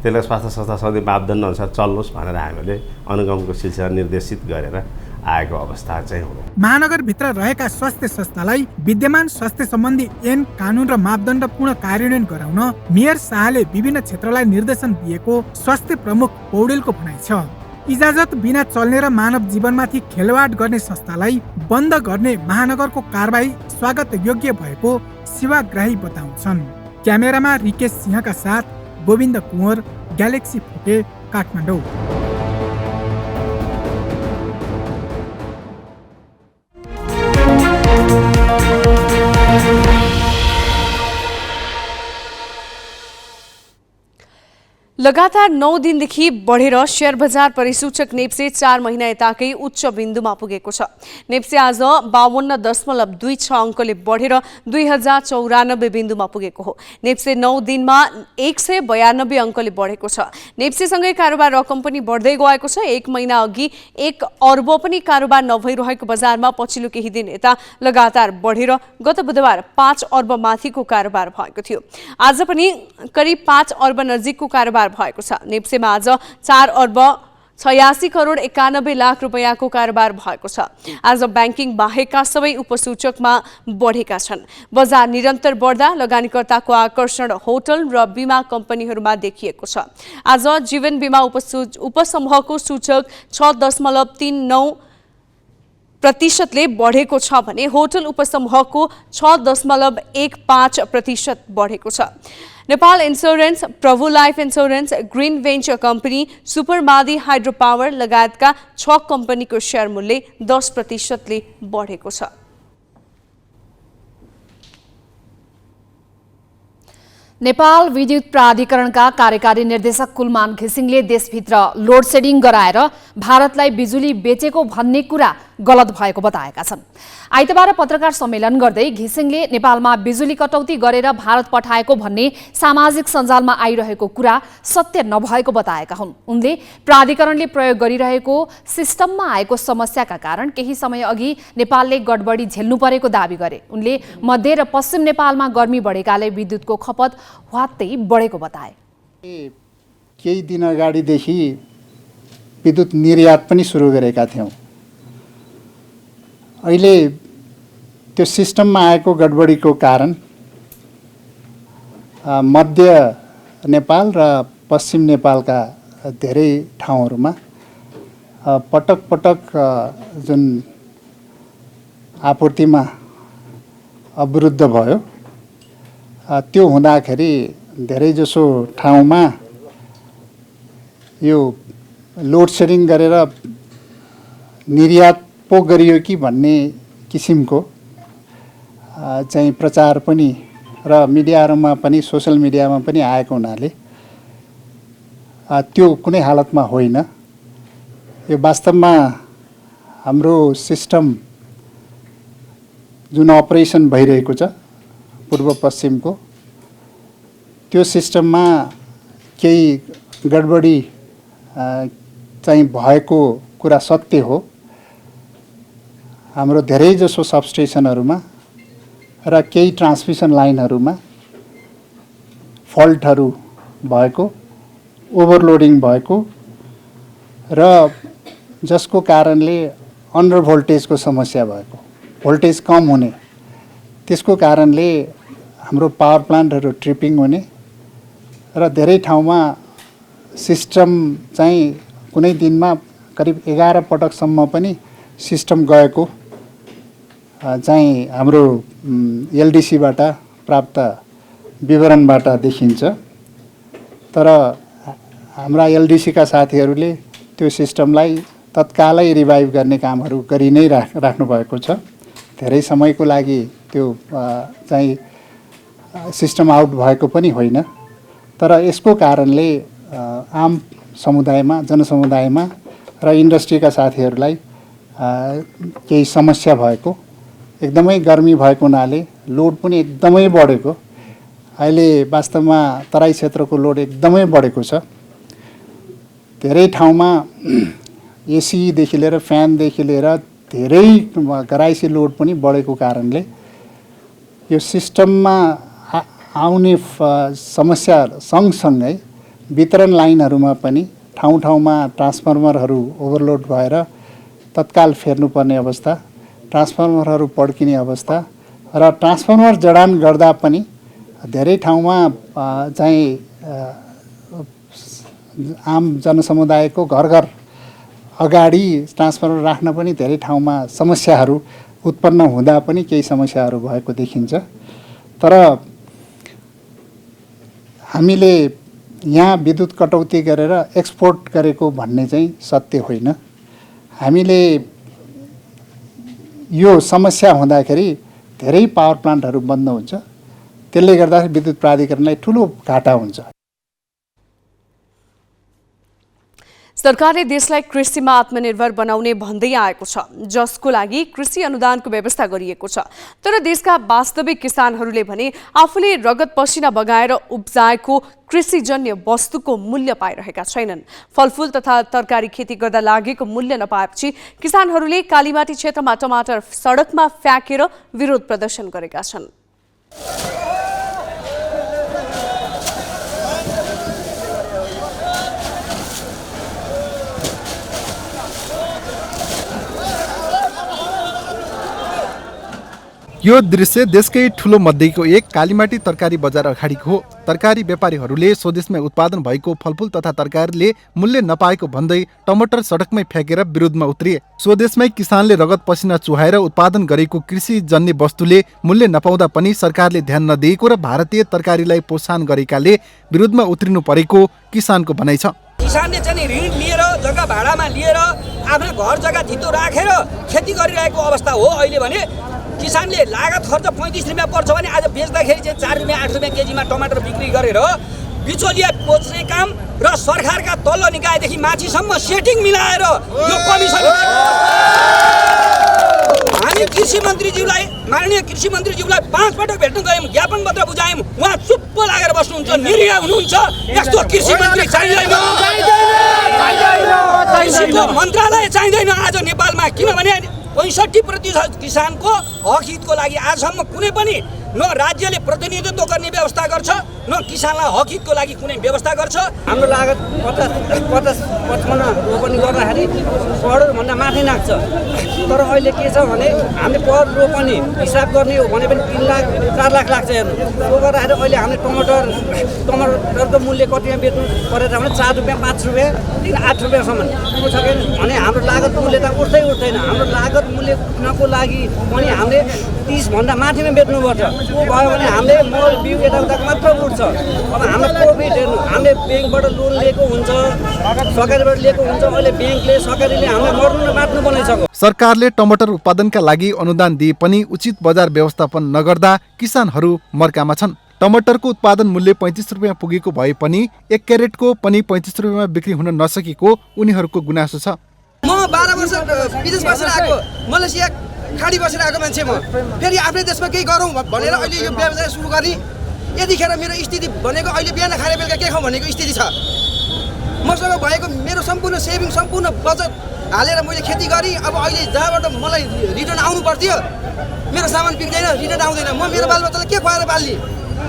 त्यसलाई स्वास्थ्य संस्था सधैँ मापदण्डअनुसार चल्नुहोस् भनेर हामीले अनुगमनको सिलसिला निर्देशित गरेर आएको अवस्था चाहिँ हो। महानगरभित्र रहेका स्वास्थ्य संस्थालाई विद्यमान स्वास्थ्य सम्बन्धी ऐन कानुन र मापदण्ड पूर्ण कार्यान्वयन गराउन मेयर शाहले विभिन्न क्षेत्रलाई निर्देशन दिएको स्वास्थ्य प्रमुख पौडेलको भनाइ छ। इजाजत बिना चल्ने र मानव जीवनमाथि खेलवाड गर्ने संस्थालाई बन्द गर्ने महानगरको कारबाही स्वागत योग्य भएको सेवाग्राही बताउँछन्। क्यामेरामा रिकेश सिंहका साथ गोविन्द कुँवर, ग्यालेक्सी फोटे, काठमाडौँ। लगातार 9 दिनदेखि बढेर शेयर बजार परिसूचक नेप्से 4 महिना यताकै उच्च बिन्दुमा पुगेको छ। नेप्से आज 52.26 अङ्कले बढेर 2094 बिन्दुमा पुगेको हो। नेप्से 9 दिनमा 192 अङ्कले बढेको छ। नेप्सेसँगै कारोबार रकम पनि बढ्दै गएको छ। 1 महिना अघि 1 अर्ब पनि कारोबार नभइरहेको बजारमा पछिल्लो केही दिन यता लगातार बढेर गत बुधबार 5 अर्ब माथिको कारोबार भएको थियो। आज पनि करिब 5 अर्ब नजिकको कारोबार भएको छ। नेप्सेमा आज 4 अर्ब 86 करोड 91 लाख रुपैयाँको कारोबार भएको छ। आज ब्याङ्किङ बाहेकका सबै उपसूचकमा बढेका छन्। बजार निरन्तर बढ्दा लगानीकर्ताको आकर्षण होटल र बीमा कम्पनीहरूमा देखिएको छ। आज जीवन बीमा उपसमूहको सूचक 6.39% बढेको छ भने होटल उपसमूहको 6.15% बढेको छ। Nepal insurance, Prabhu life insurance, green venture company, Supermadi hydro power लगायतका 6 कम्पनीको शेयर मूल्य 10% बढेको छ। नेपाल विद्युत प्राधिकरणका कार्यकारी निर्देशक कुलमान घिसिङले देशभित्र लोड सेडिङ गराएर भारतलाई बिजुली बेचेको भन्ने कुरा गलत भएको बताएका छन्। आइतबार पत्रकार सम्मेलन गर्दै घिसिङले नेपालमा बिजुली कटौती गरेर भारत पठाएको भन्ने सामाजिक सञ्जालमा आइरहेको कुरा सत्य नभएको बताएका हुन्। उनले प्राधिकरणले प्रयोग गरिरहेको सिस्टममा आएको समस्याका कारण केही समय अघि नेपालले गडबडी झेल्नु परेको दावी गरे। उनले मध्य र पश्चिम नेपालमा गर्मी बढेकाले विद्युतको खपत ह्वात्तै बढेको बताए। केही दिन अगाडिदेखि विद्युत निर्यात पनि सुरु गरेका थियौँ। अहिले त्यो सिस्टममा आएको गडबडीको कारण मध्य नेपाल र पश्चिम नेपालका धेरै ठाउँहरूमा पटक पटक जुन आपूर्तिमा अवरुद्ध भयो, त्यो हुँदाखेरि धेरैजसो ठाउँमा यो लोड सेडिङ गरेर निर्यात पो गरियो कि भन्ने किसिमको चाहिँ प्रचार पनि र मिडियाहरूमा पनि सोसल मिडियामा पनि आएको हुनाले त्यो कुनै हालतमा होइन। यो वास्तवमा हाम्रो सिस्टम जुन अपरेसन भइरहेको छ पूर्व पश्चिमको, त्यो सिस्टममा केही गडबडी चाहिँ भएको कुरा सत्य हो। हाम्रो धेरैजसो सबस्टेसनहरूमा र केही ट्रान्समिसन लाइनहरूमा फल्टहरू भएको, ओभरलोडिङ भएको र जसको कारणले अन्डर भोल्टेजको समस्या भएको, भोल्टेज कम हुने, त्यसको कारणले हाम्रो पावर प्लान्टहरू ट्रिपिङ हुने र धेरै ठाउँमा सिस्टम चाहिँ कुनै दिनमा करिब 11 पटकसम्म पनि सिस्टम गएको चाहिँ हाम्रो एलडिसीबाट प्राप्त विवरणबाट देखिन्छ। तर हाम्रा एलडिसीका साथीहरूले त्यो सिस्टमलाई तत्कालै रिभाइभ गर्ने कामहरू गरि नै राख्नु भएको छ। धेरै समयको लागि त्यो चाहिँ सिस्टम आउट भएको पनि होइन। तर यसको कारणले आम समुदायमा, जनसमुदायमा र इन्डस्ट्रीका साथीहरूलाई केही समस्या भएको, एकदमै गर्मी भएको हुनाले लोड पनि एकदमै बढेको। अहिले वास्तवमा तराई क्षेत्रको लोड एकदमै बढेको छ। धेरै ठाउँमा एसीदेखि लिएर फ्यानदेखि लिएर धेरै घराइसी लोड पनि बढेको कारणले यो सिस्टममा आउने समस्या सँगसँगै वितरण लाइनहरूमा पनि ठाउँ ठाउँमा ट्रान्सफर्मरहरू ओभरलोड भएर तत्काल फेर्नुपर्ने अवस्था, ट्रान्सफर्मरहरू पड्किने अवस्था र ट्रान्सफर्मर जडान गर्दा पनि धेरै ठाउँमा चाहिँ आम जनसमुदायको घर घर अगाडि ट्रान्सफर्मर राख्न पनि धेरै ठाउँमा समस्याहरू उत्पन्न हुँदा पनि केही समस्याहरू भएको देखिन्छ। तर हामीले यहाँ विद्युत कटौती गरेर एक्सपोर्ट गरेको भन्ने चाहिँ सत्य होइन। हामीले यो समस्या हुँदाखेरि धेरै पावर प्लान्टहरू बन्द हुन्छ, त्यसले गर्दाखेरि विद्युत प्राधिकरणलाई ठुलो घाटा हुन्छ। सरकारले देशलाई कृषिमा आत्मनिर्भर बनाउने भन्दै आएको छ, जसको लागि कृषि अनुदानको व्यवस्था गरिएको छ। तर देशका वास्तविक किसानहरूले भने आफूले रगत पसिना बगाएर उब्जाएको कृषिजन्य वस्तुको मूल्य पाइरहेका छैनन्। फलफुल तथा तरकारी खेती गर्दा लागेको मूल्य नपाएपछि किसानहरूले कालीमाटी क्षेत्रमा टमाटर सडकमा फ्याँकेर विरोध प्रदर्शन गरेका छन्। यो दृश्य देशकै ठुलो मध्येको एक कालीमाटी तरकारी बजार अगाडिको हो। तरकारी व्यापारीहरूले स्वदेशमै उत्पादन भएको फलफुल तथा तरकारीले मूल्य नपाएको भन्दै टमाटर सडकमै फ्याँकेर विरोधमा उत्रिए। स्वदेशमै किसानले रगत पसिना चुहाएर उत्पादन गरेको कृषिजन्य वस्तुले मूल्य नपाउँदा पनि सरकारले ध्यान नदिएको र भारतीय तरकारीलाई प्रोत्साहन गरेकाले विरोधमा उत्रिनु परेको किसानको भनाइ छ। किसानले चाहिँ ऋण लिएर जग्गा भाडामा लिएर आफ्नो घर जग्गा धितो राखेर खेती गरिरहेको अवस्था हो। अहिले भने किसानले लागत खर्च 35 रुपियाँ पर्छ भने आज बेच्दाखेरि चाहिँ 4 रुपियाँ 8 रुपियाँ केजीमा टमाटर बिक्री गरेर बिचौलिया पोच्ने काम र सरकारका तल्लो निकायदेखि माथिसम्म सेटिङ मिलाएर यो कमिसन हामी कृषि मन्त्रीज्यूलाई, माननीय कृषि मन्त्रीज्यूलाई 5 पटक भेट्न गयौँ, ज्ञापन पत्र बुझायौँ, उहाँ चुप्प लागेर बस्नुहुन्छ, निरीह हुनुहुन्छ। यस्तो कृषि मन्त्री चाहिँदैन, कृषिको मन्त्रालय चाहिँदैन आज नेपालमा। किनभने 65% किसानको हक हितको लागि आजसम्म कुनै पनि न राज्यले प्रतिनिधित्व गर्ने व्यवस्था गर्छ, न किसानलाई हक हितको लागि कुनै व्यवस्था गर्छ। हाम्रो लागत 50-55 रोपनी गर्दाखेरि करोडभन्दा माथि नाग्छ। तर अहिले के छ भने हामीले पर रोपनी हिसाब गर्ने हो भने पनि 3 लाख 4 लाख लाग्छ हेर्नु। त्यो गर्दाखेरि अहिले हामीले टमाटरको मूल्य कतिमा बेच्नु परेछ भने 4 रुपियाँ 5 रुपियाँ 8 रुपियाँसम्म पुग्छ भने हाम्रो लागत मूल्य त उठ्दैन। हाम्रो लागत मूल्य उठ्नको लागि पनि हामीले 30 भन्दा माथिमा बेच्नुपर्छ। त्यो भयो भने हामीले मल बिउ यताउता मात्र उठ्छ। अब हाम्रो प्रफिट हेर्नु, हामीले ब्याङ्कबाट लोन लिएको हुन्छ, सरकारबाट लिएको हुन्छ। अहिले ब्याङ्कले सरकारले हामीलाई मर्नु न बाँच्नु बनाइसक्यो। सरकारले टमाटर उत्पादनका लागि अनुदान दिए पनि उचित बजार व्यवस्थापन नगर्दा किसानहरू मर्कामा छन्। टमाटरको उत्पादन मूल्य 35 रुपियाँ पुगेको भए पनि 1 क्यारेटको पनि 35 रुपियाँमा बिक्री हुन नसकेको उनीहरूको गुनासो छ। म 12 वर्ष विदेश बसेर आएको, मलेसिया खाडी बसेर आएको मान्छे। म फेरि आफ्नै देशमा केही गरौँ भनेर अहिले यो व्यवसाय सुरु गर्ने। यतिखेर मेरो स्थिति भनेको अहिले बिहान खाएर बेलुका के खाउँ भनेको स्थिति छ। मसँग भएको मेरो सम्पूर्ण सेभिङ, सम्पूर्ण बचत हालेर मैले खेती गरेँ। अब अहिले जहाँबाट मलाई रिटर्न आउनु पर्थ्यो, मेरो सामान बिक्दैन, रिटर्न आउँदैन। म मेरो बालबच्चालाई के खुवाएर पाल्ने,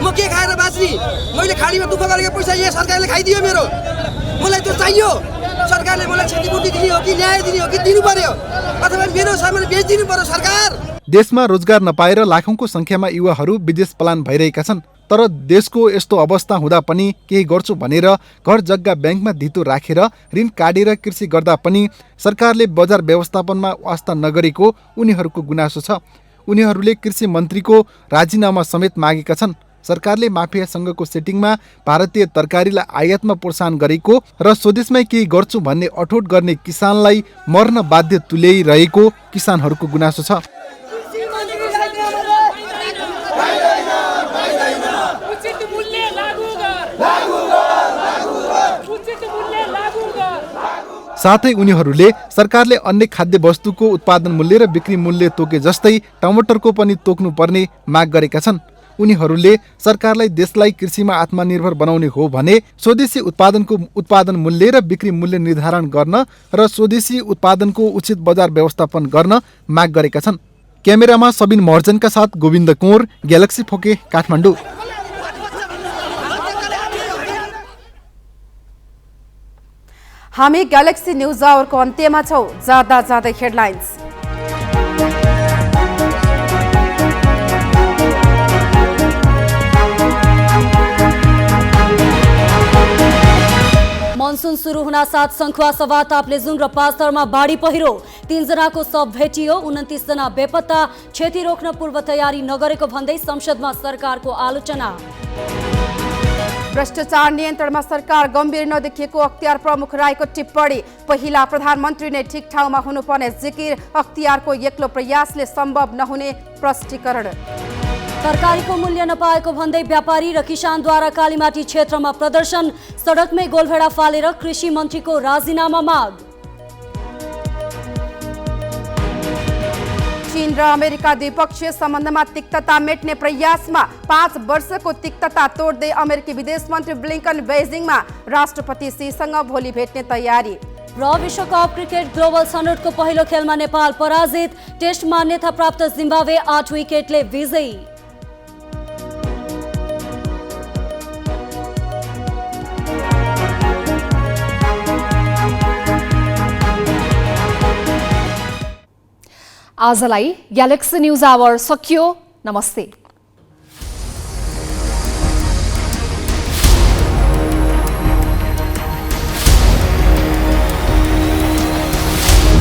म के खाएर बाँच्ने? मैले खाडीमा दुःख गरेको पैसा यहाँ सरकारले खाइदियो मेरो। मलाई त्यो चाहियो। सरकारले मलाई क्षतिपूर्ति दिने हो कि न्याय दिने हो कि दिनु पर्यो, अथवा मेरो सामान बेचिदिनु पर्यो सरकार। देशमा रोजगार नपाएर लाखौंको संख्यामा युवाहरू विदेश पलायन भइरहेका छन्। तर देशको यस्तो अवस्था हुँदा पनि केही गर्छु भनेर घर जग्गा ब्याङ्कमा धितो राखेर ऋण काटेर कृषि गर्दा पनि सरकारले बजार व्यवस्थापनमा वास्ता नगरेको उनीहरूको गुनासो छ। उनीहरूले कृषि मन्त्रीको राजीनामा समेत मागेका छन्। सरकारले माफिया सङ्घको सेटिङमा भारतीय तरकारीलाई आयातमा प्रोत्साहन गरेको र स्वदेशमै केही गर्छु भन्ने अठोट गर्ने किसानलाई मर्न बाध्य तुल्याइरहेको किसानहरूको गुनासो छ। साथै उनीहरूले सरकारले अन्य खाद्य वस्तुको उत्पादन मूल्य र बिक्री मूल्य तोके जस्तै टमाटरको पनि तोक्नुपर्ने माग गरेका छन्। उनीहरूले सरकारलाई देशलाई कृषिमा आत्मनिर्भर बनाउने हो भने स्वदेशी उत्पादनको उत्पादन मूल्य र बिक्री मूल्य निर्धारण गर्न र स्वदेशी उत्पादनको उचित बजार व्यवस्थापन गर्न माग गरेका छन्। क्यामेरामा सबिन महर्जनका साथ गोविन्द कोर, ग्यालेक्सी फोके, काठमाडौँ। हामी ग्यालेक्सी न्यूज आवरको अन्त्यमा छौं। जाँदा जाँदै हेडलाइन्स। मनसुन सुरु हुन साथ सङ्खुवा सभा ताप्लेजुङ र पाँचथरमा बाढी पहिरो, 3 जनाको शव भेटियो, 29 जना बेपत्ता, क्षति रोक्न पूर्व तयारी नगरेको भन्दै संसदमा सरकारको आलोचना। भ्रष्टाचार नियन्त्रणमा सरकार गम्भीर नदेखिएको अख्तियार प्रमुख राईको टिप्पणी। पहिला प्रधानमन्त्री नै ठिक ठाउँमा हुनुपर्ने जिकिर, अख्तियारको एक्लो प्रयासले सम्भव नहुने प्रष्टीकरण। तरकारीको मूल्य नपाएको भन्दै व्यापारी र किसानद्वारा कालीमाटी क्षेत्रमा प्रदर्शन, सडकमै गोलभेडा फालेर कृषि मन्त्रीको राजीनामा माग। चीन र अमेरिका द्विपक्षीय सम्बन्धमा तिक्तता मेट्ने प्रयासमा 5 वर्षको तिक्तता तोड्दै अमेरिकी विदेश मन्त्री ब्लिङ्कन बेजिङमा, राष्ट्रपति सीसँग भोलि भेट्ने तयारी। र विश्वकप क्रिकेट ग्लोबल सनटको पहिलो खेलमा नेपाल पराजित, टेस्ट मान्यता प्राप्त जिम्बाब्वे 8 विकेटले विजयी। आजलाई ग्यालेक्सी न्यूज आवर सकियो। नमस्ते।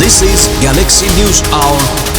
This is Galaxy News Hour.